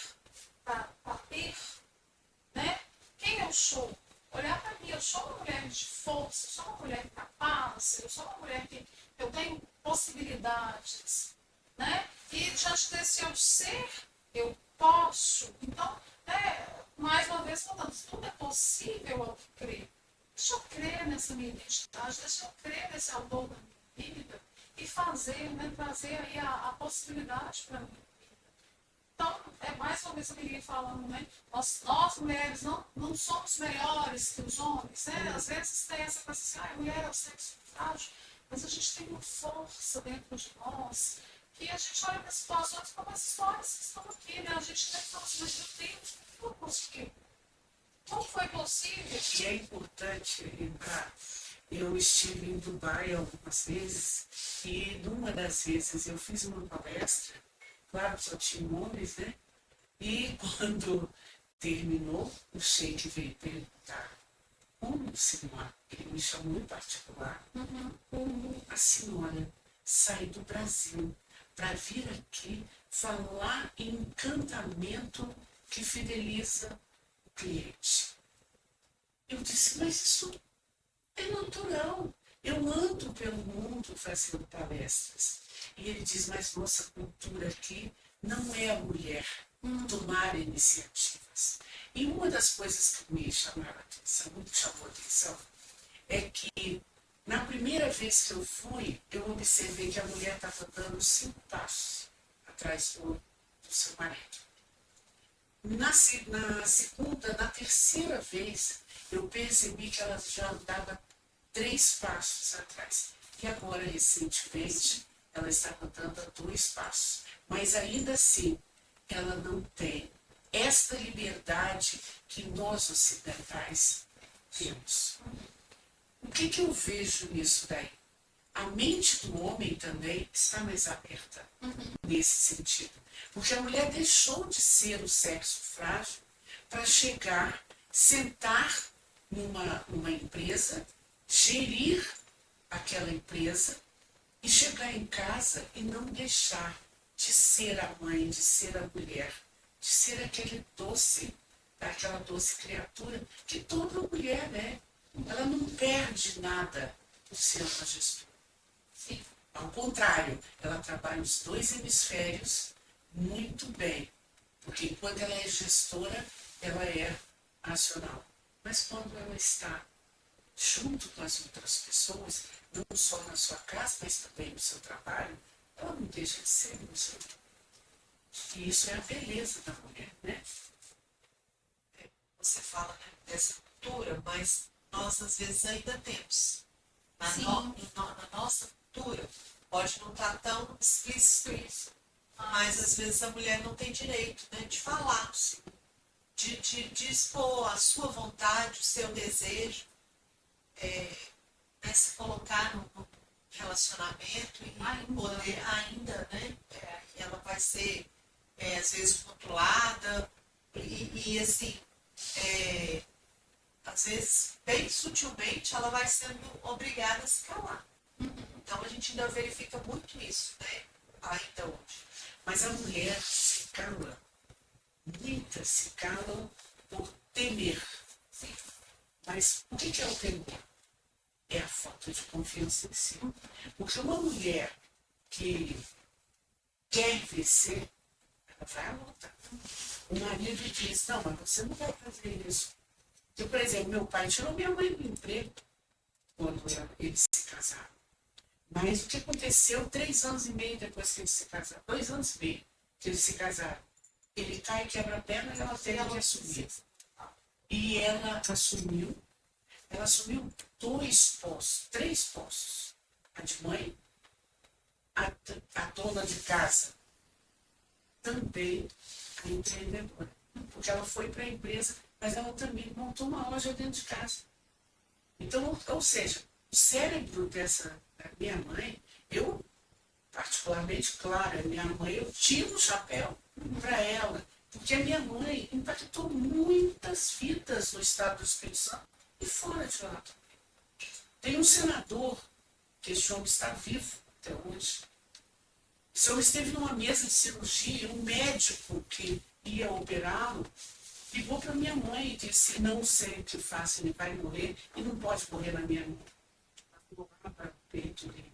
para ter, né? Quem eu sou? Olhar para mim, eu sou uma mulher de força, eu sou uma mulher capaz, eu sou uma mulher que eu tenho possibilidades, né? E diante desse eu ser, eu posso. Então, mais uma vez falando, tudo é possível ao que crer. Deixa eu crer nessa minha identidade, deixa eu crer nesse autor da minha vida e fazer, né? Trazer aí a possibilidade para mim. Então, mais uma vez a Miriam falando, né? Nós mulheres não somos melhores que os homens, né? Às vezes tem essa coisa assim, a mulher é o sexo frágil, mas a gente tem uma força dentro de nós, que a gente olha para as situações como as histórias que estão aqui, né? A gente nem fala assim, mas meu Deus, como conseguiu? Como foi possível? E é importante lembrar, eu estive em Dubai algumas vezes, e numa das vezes eu fiz uma palestra, claro, só tinha homens, né? E quando terminou, o sheik veio perguntar, como, senhora, ele me chamou em particular, como a senhora sai do Brasil para vir aqui falar em encantamento que fideliza o cliente? Eu disse, mas isso é natural. Eu ando pelo mundo fazendo palestras. E ele diz, mas nossa cultura aqui não é a mulher tomar iniciativas. E uma das coisas que me chamaram a atenção, muito chamou a atenção, é que na primeira vez que eu fui, eu observei que a mulher estava dando 5 passos atrás do seu marido. Na segunda, na terceira vez, eu percebi que ela já andava 3 passos atrás. E agora, recentemente, ela estava dando 2 passos. Mas ainda assim, ela não tem esta liberdade que nós ocidentais temos. O que eu vejo nisso daí? A mente do homem também está mais aberta nesse sentido. Porque a mulher deixou de ser o sexo frágil para chegar, sentar numa empresa, gerir aquela empresa e chegar em casa e não deixar de ser a mãe, de ser a mulher, de ser aquele doce, aquela doce criatura que toda mulher é. Ela não perde nada por ser uma gestora. Sim. Ao contrário, ela trabalha os 2 hemisférios muito bem, porque enquanto ela é gestora, ela é racional. Mas quando ela está junto com as outras pessoas, não só na sua casa, mas também no seu trabalho, ela não deixa de ser emocional. E isso é a beleza da mulher, né? Você fala, né, dessa cultura, mas nós às vezes ainda temos. Na nossa cultura, pode não estar tão explícito isso, mas às vezes a mulher não tem direito, né, de falar, de expor a sua vontade, o seu desejo, né, se colocar no relacionamento e poder ainda, né, ela vai ser às vezes rotulada, e assim, às vezes, bem sutilmente, ela vai sendo obrigada a se calar. Então, a gente ainda verifica muito isso, né? Ainda hoje. Mas a mulher se cala, muitas se calam por temer. Sim. Mas o que é o temor? É a falta de confiança em si. Porque uma mulher que quer vencer, ela vai à luta. O marido diz, não, mas você não vai fazer isso. Eu, por exemplo, meu pai tirou minha mãe do emprego quando eles se casaram. Mas o que aconteceu 3 anos e meio depois que eles se casaram? 2 anos e meio que eles se casaram. Ele cai, quebra a perna e ela teve que assumir. E ela assumiu 2 postos, 3 postos. A de mãe, a dona de casa, também a empreendedora. Porque ela foi para a empresa, mas ela também montou uma loja dentro de casa. Então, ou seja, o cérebro da minha mãe, eu, particularmente, claro, a minha mãe, eu tiro o chapéu para ela, porque a minha mãe impactou muitas vidas no estado do Espírito Santo e fora de lá. Tem um senador, que esse homem está vivo até hoje. Esse homem esteve numa mesa de cirurgia, um médico que ia operá-lo, ligou para minha mãe e disse, não sei o que faço, ele vai morrer e não pode morrer na minha mão. Ela lá para o peito dele.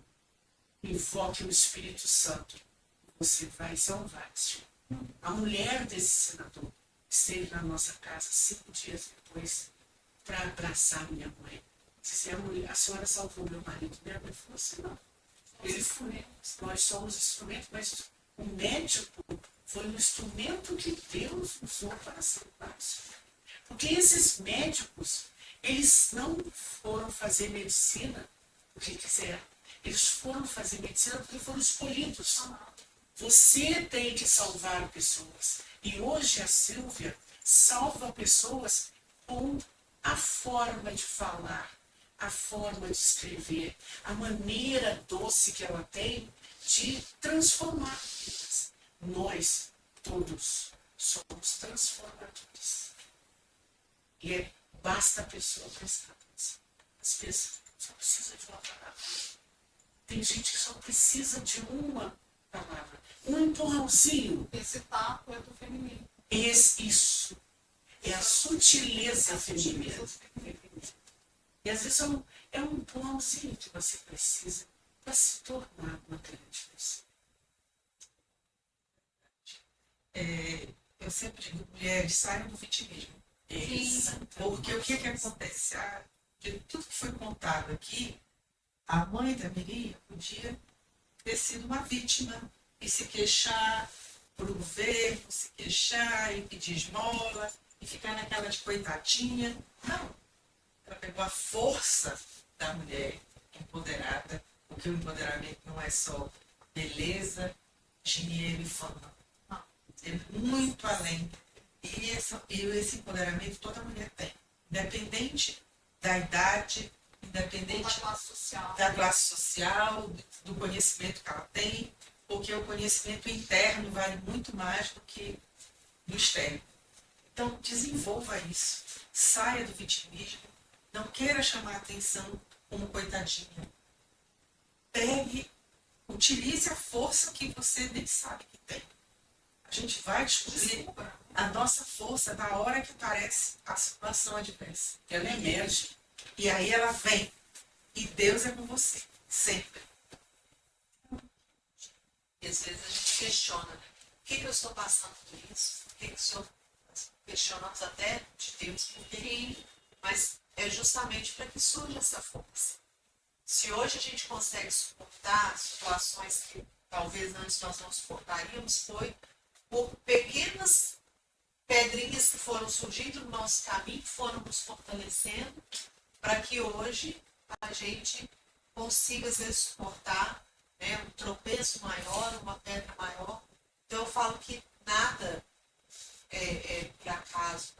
Invoque o Espírito Santo. Você vai salvar-se. A mulher desse senador esteve na nossa casa 5 dias depois para abraçar minha mãe. Disse, a senhora salvou meu marido. Minha mãe falou assim, não. Ele foi, nós somos instrumentos, mas o médico foi um instrumento que Deus usou para salvar-se. Porque esses médicos, eles não foram fazer medicina porque quiseram. Eles foram fazer medicina porque foram escolhidos. Você tem que salvar pessoas. E hoje a Silvia salva pessoas com a forma de falar, a forma de escrever, a maneira doce que ela tem de transformar vidas. Nós, todos, somos transformadores. E basta a pessoa prestar atenção. Às vezes, só precisa de uma palavra. Tem gente que só precisa de uma palavra. Um empurrãozinho. Esse tato é do feminino. Isso. É a sutileza feminina. E às vezes é um empurrãozinho que você precisa para se tornar uma grande pessoa. Eu sempre digo, mulheres, saiam do vitimismo. Porque o que acontece? De tudo que foi contado aqui, a mãe da Miriam podia ter sido uma vítima e se queixar por um governo, se queixar e pedir esmola e ficar naquela de coitadinha. Não. Ela pegou a força da mulher empoderada, porque o empoderamento não é só beleza, dinheiro e fama. Não. É muito além. E esse empoderamento toda mulher tem. Independente da idade, independente da classe social, do conhecimento que ela tem, porque o conhecimento interno vale muito mais do que do externo. Então, desenvolva isso. Saia do vitimismo. Não queira chamar a atenção como coitadinha. Utilize a força que você nem sabe que tem. A gente vai descobrir a nossa força na hora que aparece a situação adversa. Ela emerge. E aí ela vem. E Deus é com você. Sempre. E às vezes a gente questiona, por que eu estou passando por isso? Por que o senhor questionamos até de Deus por quê? Mas é justamente para que surja essa força. Se hoje a gente consegue suportar situações que talvez antes nós não suportaríamos, foi por pequenas pedrinhas que foram surgindo no nosso caminho, que foram nos fortalecendo, para que hoje a gente consiga, às vezes, suportar, né, um tropeço maior, uma pedra maior. Então, eu falo que nada é por acaso.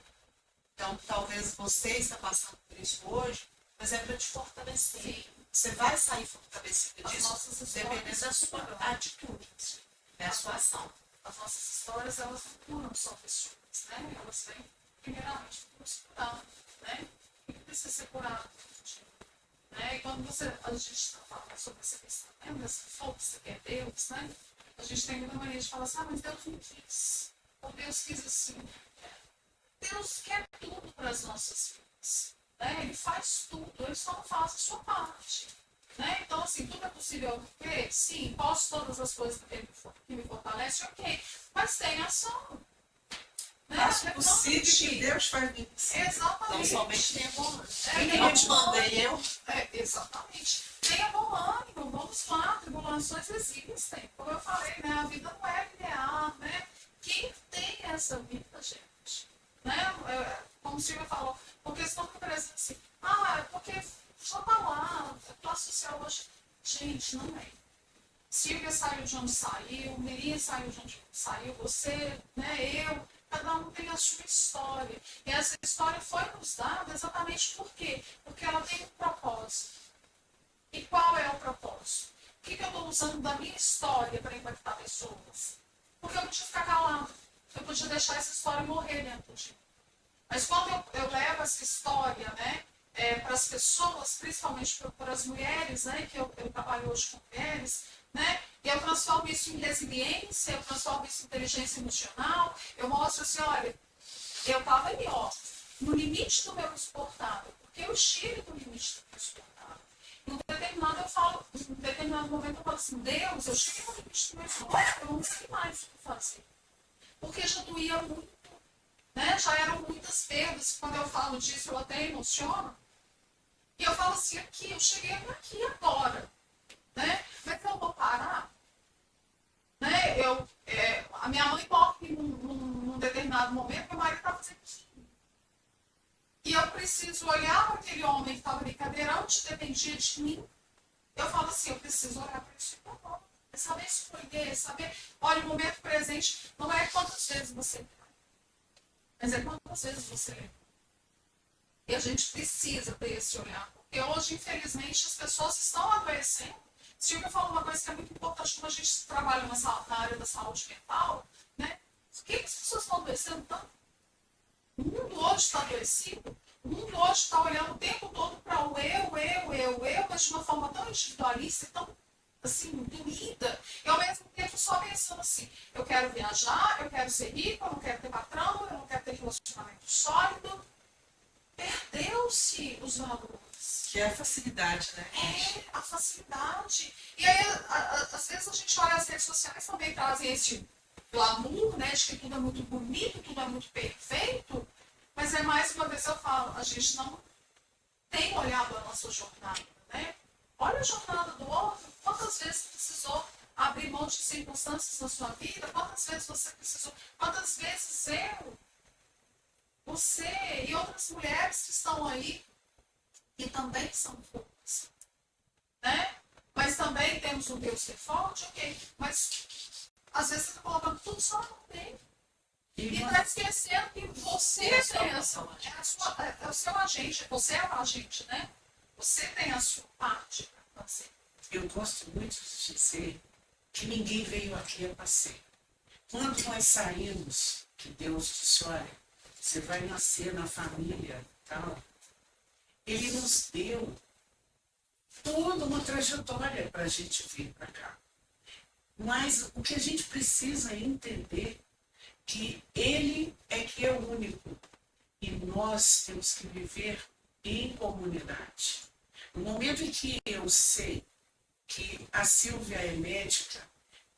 Então, talvez você está passando por isso hoje, mas é para te fortalecer. Sim. Você vai sair fortalecida disso, dependendo da sua atitude, da sua ação. as nossas histórias, elas não curam só pessoas, né? Elas vêm, primeiramente, para nos curar, né? O que precisa ser curado? Né? E quando a gente está falando sobre essa questão, né? Dessa força que é Deus, né? A gente tem muita mania de falar assim, mas Deus não quis. Ou Deus quis assim. Deus quer tudo para as nossas vidas. Né? Ele faz tudo, ele só não faz a sua parte. Né? Então, assim, tudo é possível ter? Sim, posso todas as coisas que me fortalecem, ok. Mas tem ação. Né? Faço o possível que Deus faz o impossível. Não Exatamente. somente tenha bom ânimo. Tenha Eu te bom mandei, eu. exatamente. Tenha bom ânimo, vamos lá, tribulações existem. Como eu falei, né? A vida não é linear, né? Quem tem essa vida, gente? Né? Como o Silvia falou, porque estão me parecendo assim, é porque só tá lá, a classe social hoje. Gente, não é. Silvia saiu de onde saiu, Miriam saiu de onde saiu, você, né, eu, cada um tem a sua história. E essa história foi nos dada exatamente por quê? Porque ela tem um propósito. E qual é o propósito? O que eu estou usando da minha história para impactar pessoas? Porque eu podia ficar calado. Eu podia deixar essa história morrer dentro de mim. Mas quando eu levo essa história, né, para as pessoas, principalmente para as mulheres, né, que eu trabalho hoje com mulheres, né, e eu transformo isso em resiliência, eu transformo isso em inteligência emocional, eu mostro assim, olha, eu estava ali, ó, no limite do meu suportável, porque eu estive no limite do meu suportável. Em um determinado momento eu falo assim, Deus, eu cheguei no limite do meu suportável, eu não sei mais o que fazer. Porque já doía muito. Né? Já eram muitas perdas. Quando eu falo disso, eu até emociono. E eu falo assim, aqui, eu cheguei aqui agora. Né? Mas eu vou parar? Né? A minha mãe morre num determinado momento, meu marido estava fazendo químio. E eu preciso olhar para aquele homem que estava ali cadeirante, dependia de mim. Eu falo assim, eu preciso olhar para isso agora. É saber escolher, saber... Olha, o momento presente não é quantas vezes você... Mas é quantas vezes você lê. E a gente precisa ter esse olhar. Porque hoje, infelizmente, as pessoas estão adoecendo. Silvia falou uma coisa que é muito importante quando a gente trabalha na área da saúde mental. Né? Por que as pessoas estão adoecendo tanto? O mundo hoje está adoecido. O mundo hoje está olhando o tempo todo para o eu, mas de uma forma tão individualista, tão assim, doída, e ao mesmo tempo só pensando assim, eu quero viajar, eu quero ser rico, eu não quero ter patrão, eu não quero ter relacionamento sólido. Perdeu-se os valores. Que é a facilidade, né? É, a facilidade. E aí, às vezes a gente olha as redes sociais também trazem esse glamour, né, de que tudo é muito bonito, tudo é muito perfeito, mas mais uma vez eu falo, a gente não tem olhado a nossa jornada, né? Olha a jornada do outro, quantas vezes precisou abrir mão de circunstâncias na sua vida, quantas vezes você precisou, quantas vezes você e outras mulheres que estão aí, que também são fortes, né? Mas também temos um Deus que é forte, ok, mas às vezes você está colocando tudo só no dele. E está esquecendo que você tem é o seu agente, você é o agente, né? Você tem a sua parte para fazer. Eu gosto muito de dizer que ninguém veio aqui a passeio. Quando nós saímos, que Deus disse, olha, você vai nascer na família, tal, Ele nos deu toda uma trajetória para a gente vir para cá. Mas o que a gente precisa entender que Ele é que é o único. E nós temos que viver em comunidade. No momento em que eu sei que a Silvia é médica,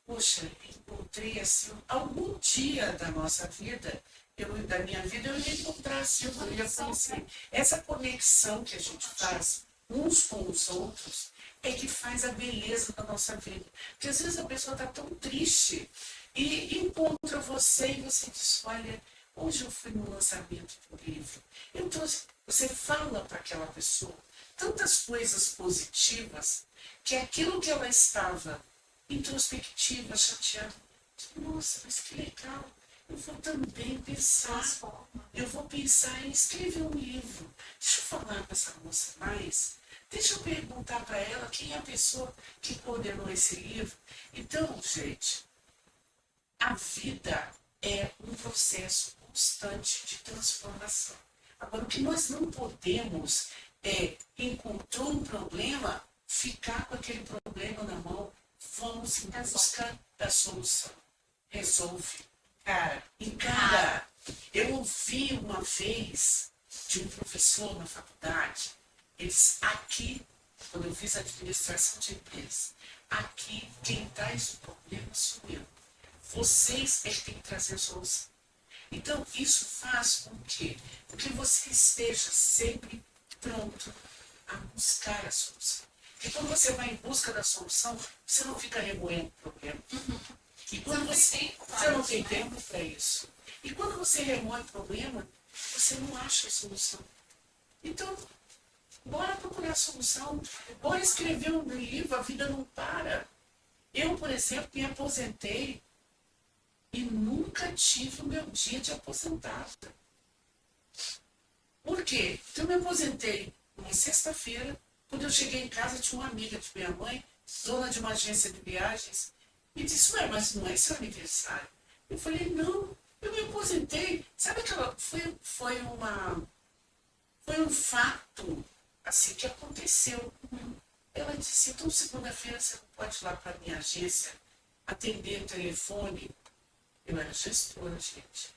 poxa, encontrei a Silvia. Algum dia da nossa vida, da minha vida, eu ia encontrar a Silvia, eu ia conhecer. Essa conexão que a gente faz uns com os outros é que faz a beleza da nossa vida. Porque às vezes a pessoa está tão triste e encontra você e você diz, olha, hoje eu fui no lançamento do livro. Então você fala para aquela pessoa tantas coisas positivas que aquilo que ela estava introspectiva, chateada, nossa, mas que legal, eu vou também pensar, eu vou pensar em escrever um livro. Deixa eu falar com essa moça mais, deixa eu perguntar para ela quem é a pessoa que coordenou esse livro. Então, gente, A vida é um processo constante de transformação. Agora, o que nós não podemos é, encontrou um problema, ficar com aquele problema na mão. Vamos em busca da solução. Resolve. Cara, Encara. Eu ouvi uma vez de um professor na faculdade, eles aqui, quando eu fiz administração de empresas, aqui quem traz o problema sou eu. Vocês é que têm que trazer a solução. Então, isso faz com que você esteja sempre pronto a buscar a solução. E quando você vai em busca da solução, você não fica remoendo o problema. E quando você não tem tempo para isso. E quando você remoe o problema, você não acha a solução. Então, bora procurar a solução. Bora escrever um livro, a vida não para. Eu, por exemplo, me aposentei e nunca tive o meu dia de aposentada. Por quê? Porque eu me aposentei uma sexta-feira, quando eu cheguei em casa, tinha uma amiga de minha mãe, dona de uma agência de viagens, me disse, ué, mas não é seu aniversário? Eu falei, não, eu me aposentei. Sabe aquela... Foi um fato, assim, que aconteceu. Ela disse, então segunda-feira você não pode ir lá para a minha agência atender o telefone? Eu era gestora, gente.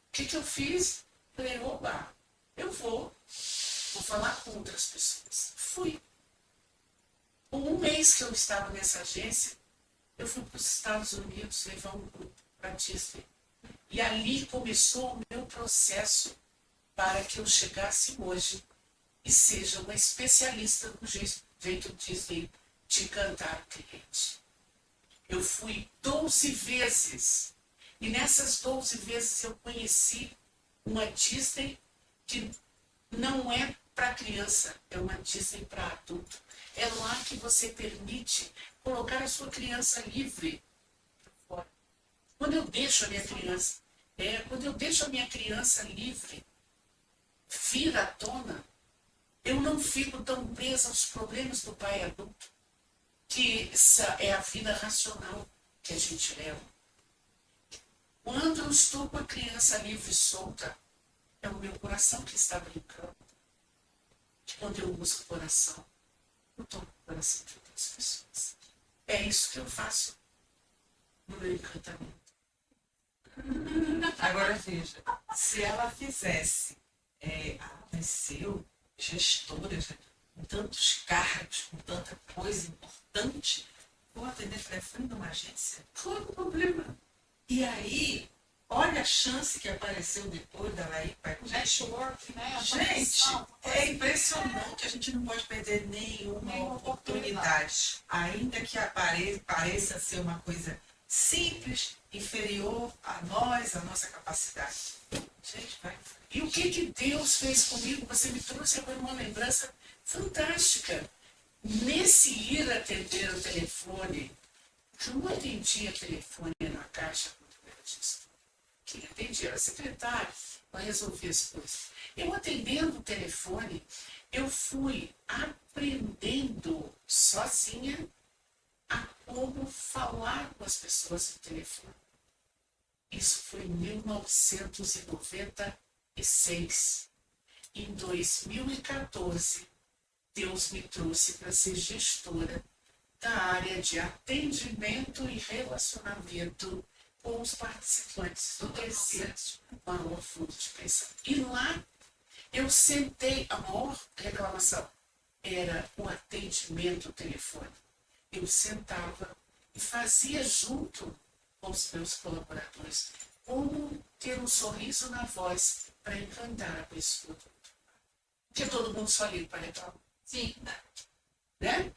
O que eu fiz? Falei, oba, eu vou falar com outras pessoas. Fui. Com um mês que eu estava nessa agência, eu fui para os Estados Unidos levar um grupo para Disney. E ali começou o meu processo para que eu chegasse hoje e seja uma especialista no jeito Disney de encantar o cliente. Eu fui 12 vezes. E nessas 12 vezes eu conheci uma Disney que não é para criança, é uma Disney para adulto. É lá que você permite colocar a sua criança livre fora. Quando eu deixo a minha criança livre vir à tona, eu não fico tão presa aos problemas do pai adulto, que essa é a vida racional que a gente leva. Quando eu estou com a criança livre e solta, é o meu coração que está brincando. Quando eu uso o coração, eu tomo o coração de outras pessoas. É isso que eu faço no meu encantamento. agora veja, se ela fizesse, apareceu gestora, com tantos cargos, com tanta coisa importante, vou atender telefone numa agência? Qual é o problema? E aí, olha a chance que apareceu depois dela ir para O network, né? A Gente, conexão, é impressionante, a gente não pode perder nenhuma oportunidade. Ainda que pareça ser uma coisa simples, inferior a nós, a nossa capacidade. Gente, vai. E o que Deus fez comigo? Você me trouxe agora uma lembrança fantástica. Nesse ir atender o telefone, eu não atendia telefone na caixa quando eu era gestora. Quem atendia era a secretária, ela resolvia as coisas. Eu atendendo o telefone, eu fui aprendendo sozinha a como falar com as pessoas no telefone. Isso foi em 1996. Em 2014, Deus me trouxe para ser gestora da área de atendimento e relacionamento com os participantes do terceiro maior fundo de pensão. E lá eu sentei, a maior reclamação era o atendimento telefônico. Eu sentava e fazia junto com os meus colaboradores como ter um sorriso na voz para encantar a pessoa. Porque todo mundo só liga para reclamar. sim, Né?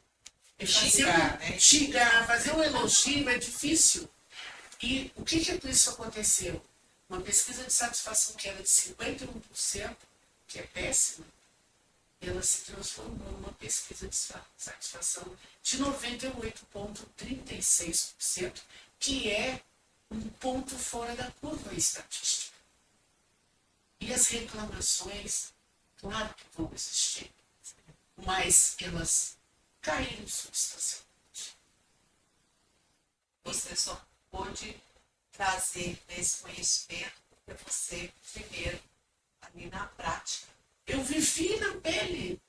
Xingar, fazer um elogio é difícil. E o que isso aconteceu? Uma pesquisa de satisfação que era de 51%, que é péssima, ela se transformou numa pesquisa de satisfação de 98,36%, que é um ponto fora da curva estatística. E as reclamações, claro que vão existir, mas elas caíram substancialmente. Você só pôde trazer esse conhecimento para você, primeiro, ali na prática. Eu vivi na pele,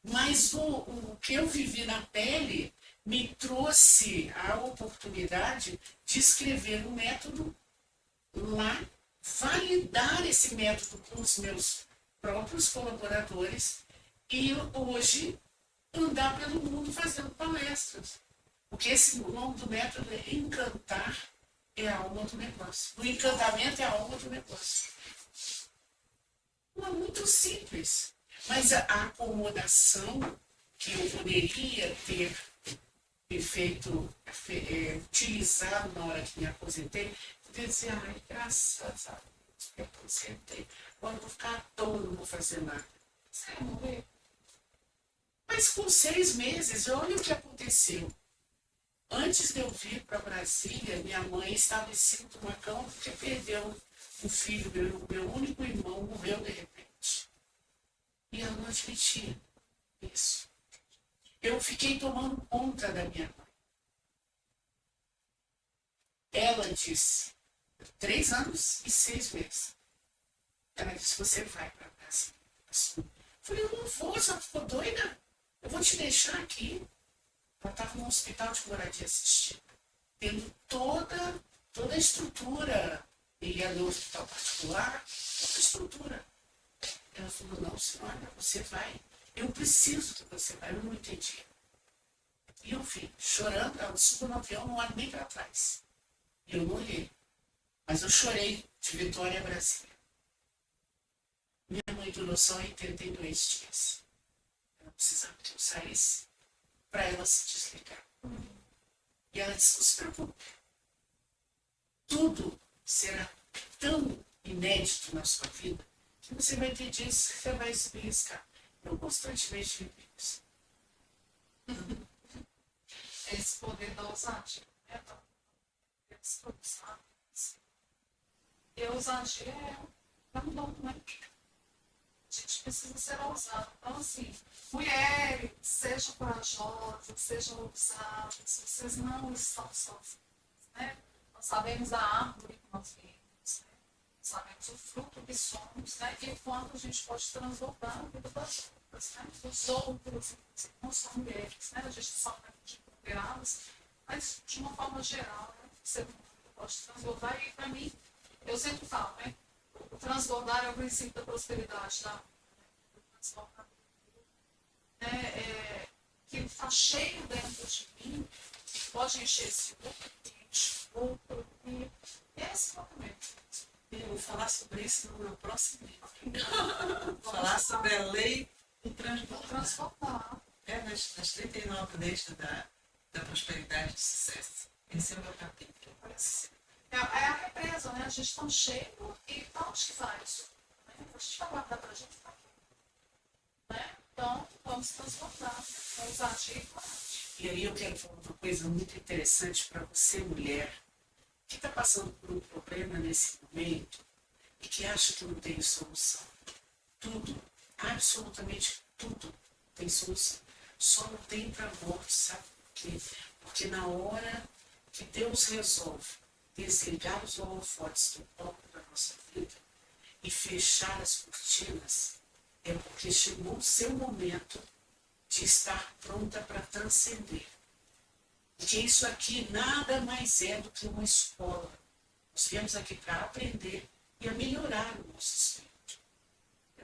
mas o que eu vivi na pele me trouxe a oportunidade de escrever um método lá, validar esse método com os meus próprios colaboradores e hoje andar pelo mundo fazendo palestras. Porque o nome do método é Encantar é a alma do negócio. O encantamento é a alma do negócio. Não é muito simples, mas a acomodação que eu poderia ter feito, utilizado na hora que me aposentei, eu dizia, ai, graças a Deus, me aposentei. Agora eu vou ficar à toa, não vou fazer nada. Você ia morrer? Mas com 6 meses, olha o que aconteceu. Antes de eu vir para Brasília, minha mãe estava em cima de uma cama porque perdeu um filho, meu único irmão morreu de repente. E ela não admitia isso. Eu fiquei tomando conta da minha mãe. Ela disse, 3 anos e 6 meses. Ela disse, você vai para Brasília. Eu falei, eu não vou, só ficou doida? Eu vou te deixar aqui. Ela estava num hospital de moradia assistida, tendo toda a estrutura. Ia no hospital particular, toda a estrutura. Ela falou, não, senhora, você vai. Eu preciso que você vá. Eu não entendi. E eu fui chorando, ela subiu no avião, não olho nem para trás. E eu não olhei. Mas eu chorei de Vitória a Brasília. Minha mãe durou só 82 dias. Ela precisava que eu saísse para ela se desligar. E ela disse, não se preocupe. Tudo será tão inédito na sua vida que você vai ter dias que você vai se beliscar. Eu constantemente vivi isso. Esse poder da ousadia, né? Sabe? E a ousadia é um dom, né? A gente precisa ser ousado. Então, assim, mulheres, sejam corajosas, sejam ousadas, vocês não estão sozinhas, né? Nós sabemos a árvore que nós vivemos, né? Sabemos o fruto que somos, né? E o quanto a gente pode transbordar a vida das outras, né? Dos outros, não só mulheres, né? A gente sabe de graus, mas de uma forma geral, né? Você pode transbordar. E para mim, eu sempre falo, né? O transbordar é o princípio da prosperidade, tá? O transbordar, né? Que está cheio dentro de mim, pode encher esse outro, e esse movimento. Eu vou falar sobre isso no meu próximo livro. Falar sobre a lei do Vou transformar. nas 39 leis da prosperidade e do sucesso. Esse é o meu capítulo. É a represa, né? A gente está cheio e para onde que vai isso? Né? A gente vai guardar para a gente para quê? Né? Então, vamos transformar. Vamos agir e coragem. E aí eu quero falar uma coisa muito interessante para você, mulher, que está passando por um problema nesse momento e que acha que não tem solução. Tudo, absolutamente tudo tem solução. Só não tem para a morte, sabe por quê? Porque na hora que Deus resolve desligar os holofotes do palco da nossa vida e fechar as cortinas, é porque chegou o seu momento de estar pronta para transcender. Porque isso aqui nada mais é do que uma escola. Nós viemos aqui para aprender e a melhorar o nosso espírito.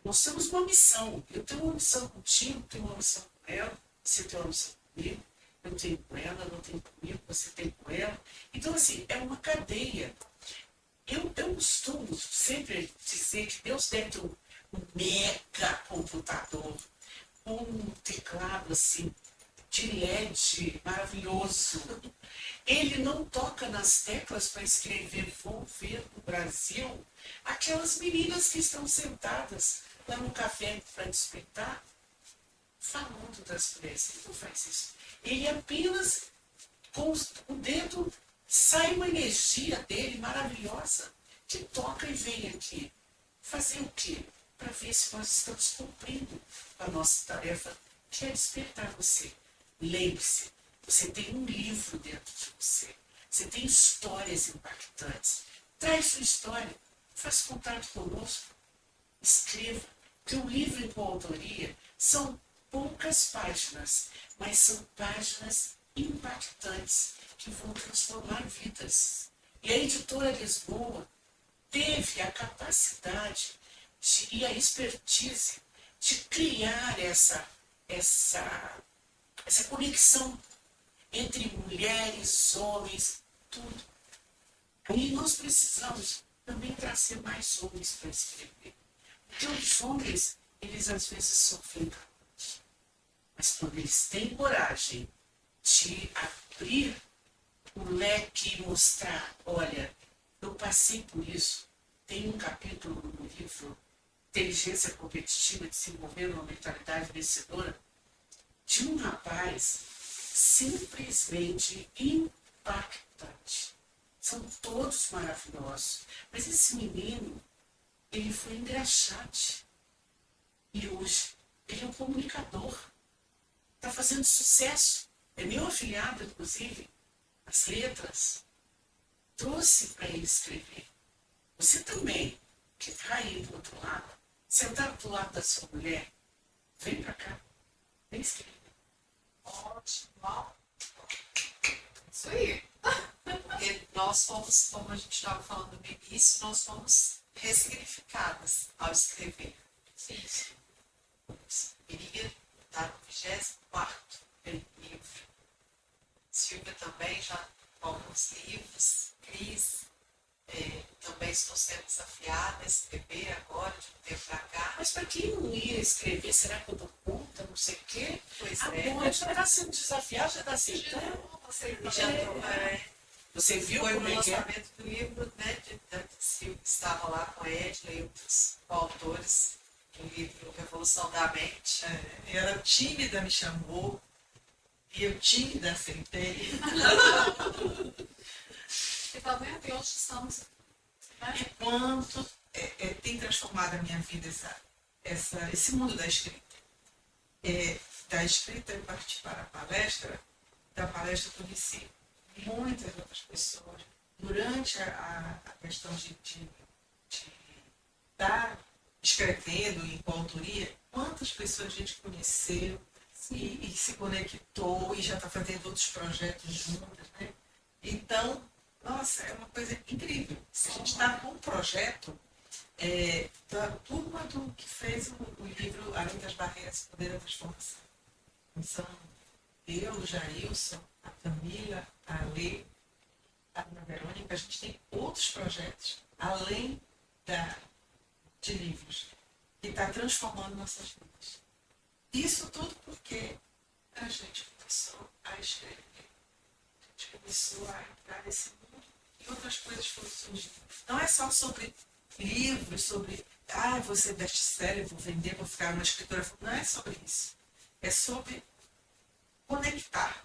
Nós temos uma missão. Eu tenho uma missão contigo, tenho uma missão com ela, você tem uma missão comigo, eu tenho com ela, ela tem comigo, você tem com ela. Então, assim, é uma cadeia. Eu costumo sempre dizer que Deus deve ter um mega computador, um teclado assim, de LED maravilhoso. Ele não toca nas teclas para escrever "Vou ver no Brasil" aquelas meninas que estão sentadas lá no café para despertar, falando das mulheres. Ele não faz isso. Ele apenas, com o dedo, sai uma energia dele maravilhosa que toca e vem aqui. Fazer o quê? Para ver se nós estamos cumprindo a nossa tarefa, que é despertar você. Lembre-se, você tem um livro dentro de você. você tem histórias impactantes. Traz sua história, faça contato conosco, escreva. Porque o livro em coautoria são poucas páginas, mas são páginas impactantes que vão transformar vidas. E a editora Lisboa teve a capacidade e a expertise de criar essa conexão entre mulheres, homens, tudo. E nós precisamos também trazer mais homens para escrever. Porque os homens, eles às vezes sofrem muito. Mas quando eles têm coragem de abrir o leque e mostrar, olha, eu passei por isso. Tem um capítulo no livro Inteligência Competitiva, Desenvolvendo uma Mentalidade Vencedora, de um rapaz simplesmente impactante. São todos maravilhosos. Mas esse menino, ele foi engraxate. E hoje, ele é um comunicador. Está fazendo sucesso. É meu afiliado, inclusive, as letras. Trouxe para ele escrever. Você também, que está aí do outro lado, sentado do lado da sua mulher, vem para cá. Vem escrever. Ótimo. Isso aí. Porque nós fomos, como a gente estava falando no início, nós fomos ressignificadas ao escrever. Sim. Miriam está no 24º livro. Silvia também já com alguns livros. Cris, também estou sendo desafiada a escrever agora, de um tempo para cá. Mas para quem não ia escrever, será que eu dou conta, não sei o quê? Pois Agora já está sendo desafiado, já está aceitando. Você viu Foi como no é que é? lançamento do livro, né, de Silvia, que estava lá com a Edna e outros coautores do livro Revolução da Mente. Ela tímida me chamou e eu tímida aceitei. E tá vendo? E hoje estamos. Né? E quanto tem transformado a minha vida esse mundo da escrita. Da escrita eu parti para a palestra, da palestra eu conheci muitas outras pessoas. Durante a questão de estar escrevendo em coautoria, quantas pessoas a gente conheceu e se conectou e já está fazendo outros projetos juntas, né? Então, nossa, é uma coisa incrível. A gente está com um projeto da turma que fez o livro Além das Barreiras, Poder da Transformação. São eu, o Jailson, a Camila, a Lê, a Ana Verônica. A gente tem outros projetos, além de livros, que está transformando nossas vidas. Isso tudo porque a gente começou a escrever. A gente começou a entrar nesse mundo e outras coisas foram surgindo. Não é só sobre livros, sobre vou ser best-seller, vou vender, vou ficar uma escritora. Não é sobre isso. É sobre conectar.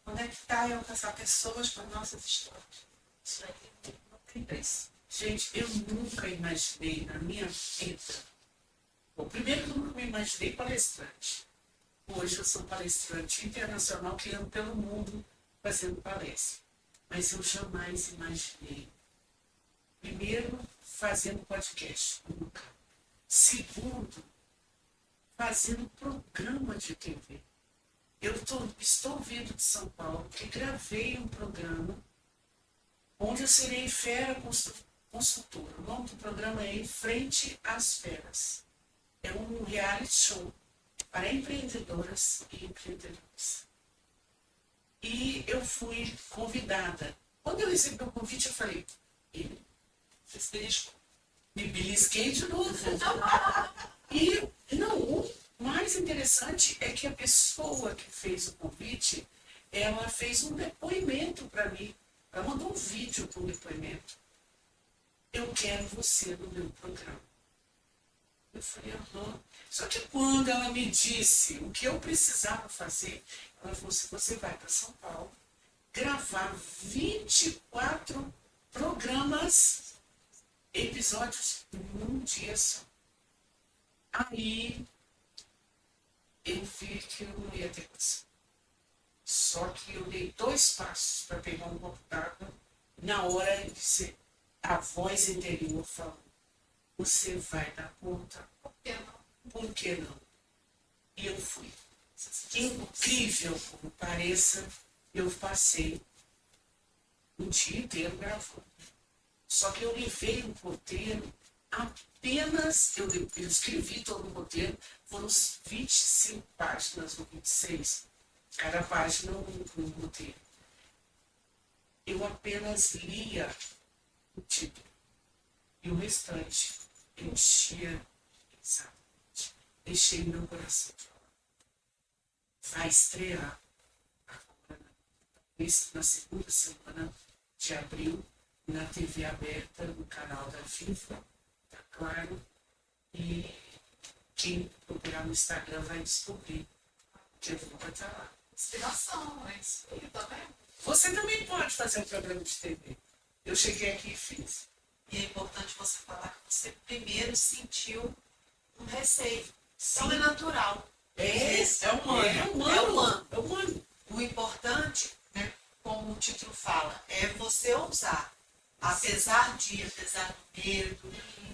Conectar e alcançar pessoas com as nossas histórias. Isso aí não tem preço. Gente, eu nunca imaginei na minha vida. Bom, primeiro que eu nunca me imaginei palestrante. Hoje eu sou palestrante internacional que ando pelo mundo fazendo palestra. Mas eu jamais imaginei. Primeiro, fazendo podcast. Nunca. Segundo, fazendo programa de TV. Eu estou vindo de São Paulo, que gravei um programa onde eu serei fera consultora. O nome do programa é Em Frente às Feras. É um reality show para empreendedoras e empreendedores. E eu fui convidada. Quando eu recebi o convite, eu falei, me belisquei de novo. E não, o mais interessante é que a pessoa que fez o convite, ela fez um depoimento para mim. Ela mandou um vídeo com um depoimento. Eu quero você no meu programa. Eu falei, aham. Só que quando ela me disse o que eu precisava fazer, ela falou assim, você vai para São Paulo gravar 24 programas, episódios num dia só. Aí eu vi que eu não ia ter condição. Só que eu dei 2 passos para pegar um copo d'água. Na hora de a voz interior falou: você vai dar conta? Por que não? Por que não? E eu fui. Incrível como pareça, eu passei o dia inteiro gravando. Só que eu levei o roteiro apenas, eu escrevi todo o roteiro, foram 25 páginas ou 26, cada página um roteiro. Eu apenas lia o título e o restante eu enchia, exatamente, deixei meu coração falar. Vai estrear agora, na segunda semana de abril, na TV aberta, no canal da Viva, tá claro, e quem procurar no Instagram vai descobrir que eu vou estar lá. Inspiração, é isso aí, tá vendo? Você também pode fazer um programa de TV. Eu cheguei aqui e fiz. E é importante você falar que você primeiro sentiu um receio. Então é natural. É humano. É humano. É humano. O importante, né, como o título fala, é você ousar. Apesar do medo,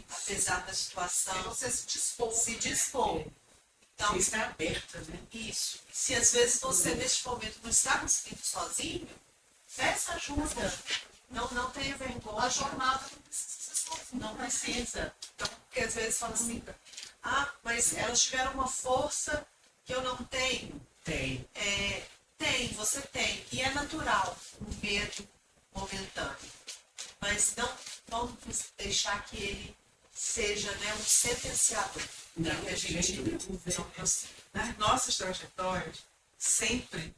apesar da E situação, você se dispor. se dispor. Então, Você está aberta, né? isso. Se às vezes você, neste momento, não está conseguindo sozinho, peça ajuda. Não tenha vergonha. A jornada não precisa ser sozinha. Não precisa. Então, porque às vezes fala assim, mas elas tiveram uma força que eu não tenho. Tem. Tem, você tem. E é natural o medo momentâneo. Mas não vamos deixar que ele seja, né, um sentenciador. Não, que a gente Nas nossas trajetórias, sempre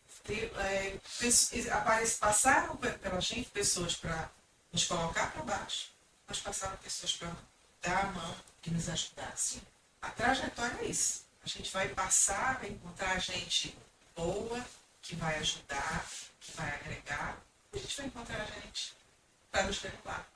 passaram pela gente pessoas para nos colocar para baixo, mas passaram pessoas para dar a mão e nos ajudar. Assim. A trajetória é isso. A gente vai passar, vai encontrar gente boa, que vai ajudar, que vai agregar. E a gente vai encontrar gente para nos derrubar.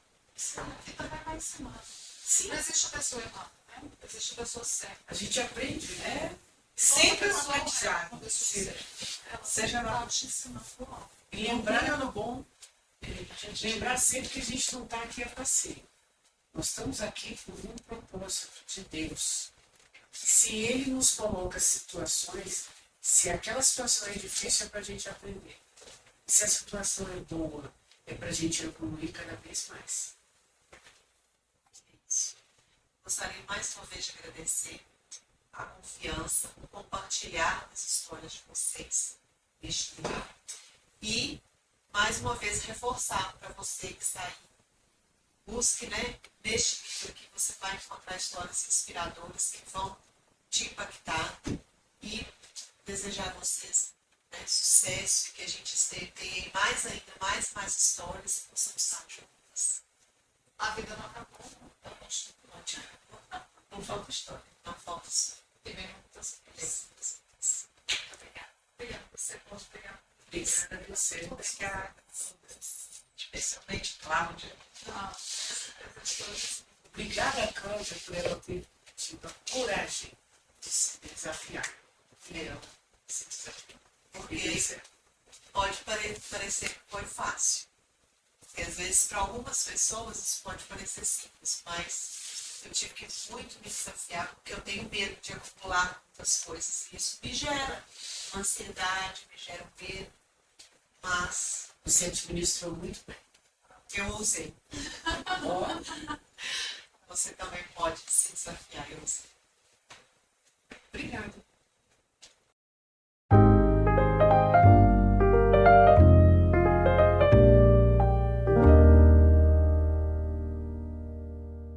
A vida vai ensinando. Sim, Não existe a pessoa errada, né? Existe a pessoa certa. A gente aprende, né? sempre é um Toda pessoa aprendizado. uma pessoa certa. Ela Seja sempre lá. está te ensinando por lá. E lembrar, no bom. lembrar sempre que a gente não está aqui a passeio. Nós estamos aqui por um propósito de Deus. Se Ele nos coloca situações, se aquela situação é difícil, é para a gente aprender. Se a situação é boa, é para a gente evoluir cada vez mais. Gostaria mais uma vez de agradecer a confiança, o compartilhar das histórias de vocês neste lugar. E, mais uma vez, reforçar para você que está aí. Busque, né, neste livro aqui, você vai encontrar histórias inspiradoras que vão te impactar e desejar a vocês, né, sucesso e que a gente tenha mais ainda, mais histórias que possam estar juntas. A vida não acabou, ela continua. Não falta história. Não falta isso. Tem muitas coisas. Obrigada. Obrigada por você, pode pegar. Obrigada a você. Obrigada. Especialmente Cláudia. Obrigada, Cláudia, por ela ter tido a coragem de se desafiar. Ela se desafiou. Porque E deu certo. pode parecer que foi fácil. Porque às vezes para algumas pessoas isso pode parecer simples, mas eu tive que muito me desafiar porque eu tenho medo de acumular muitas coisas. E isso me gera uma ansiedade, me gera um medo, mas Você administrou muito bem. eu usei. Ó, Você também pode se desafiar, eu usei.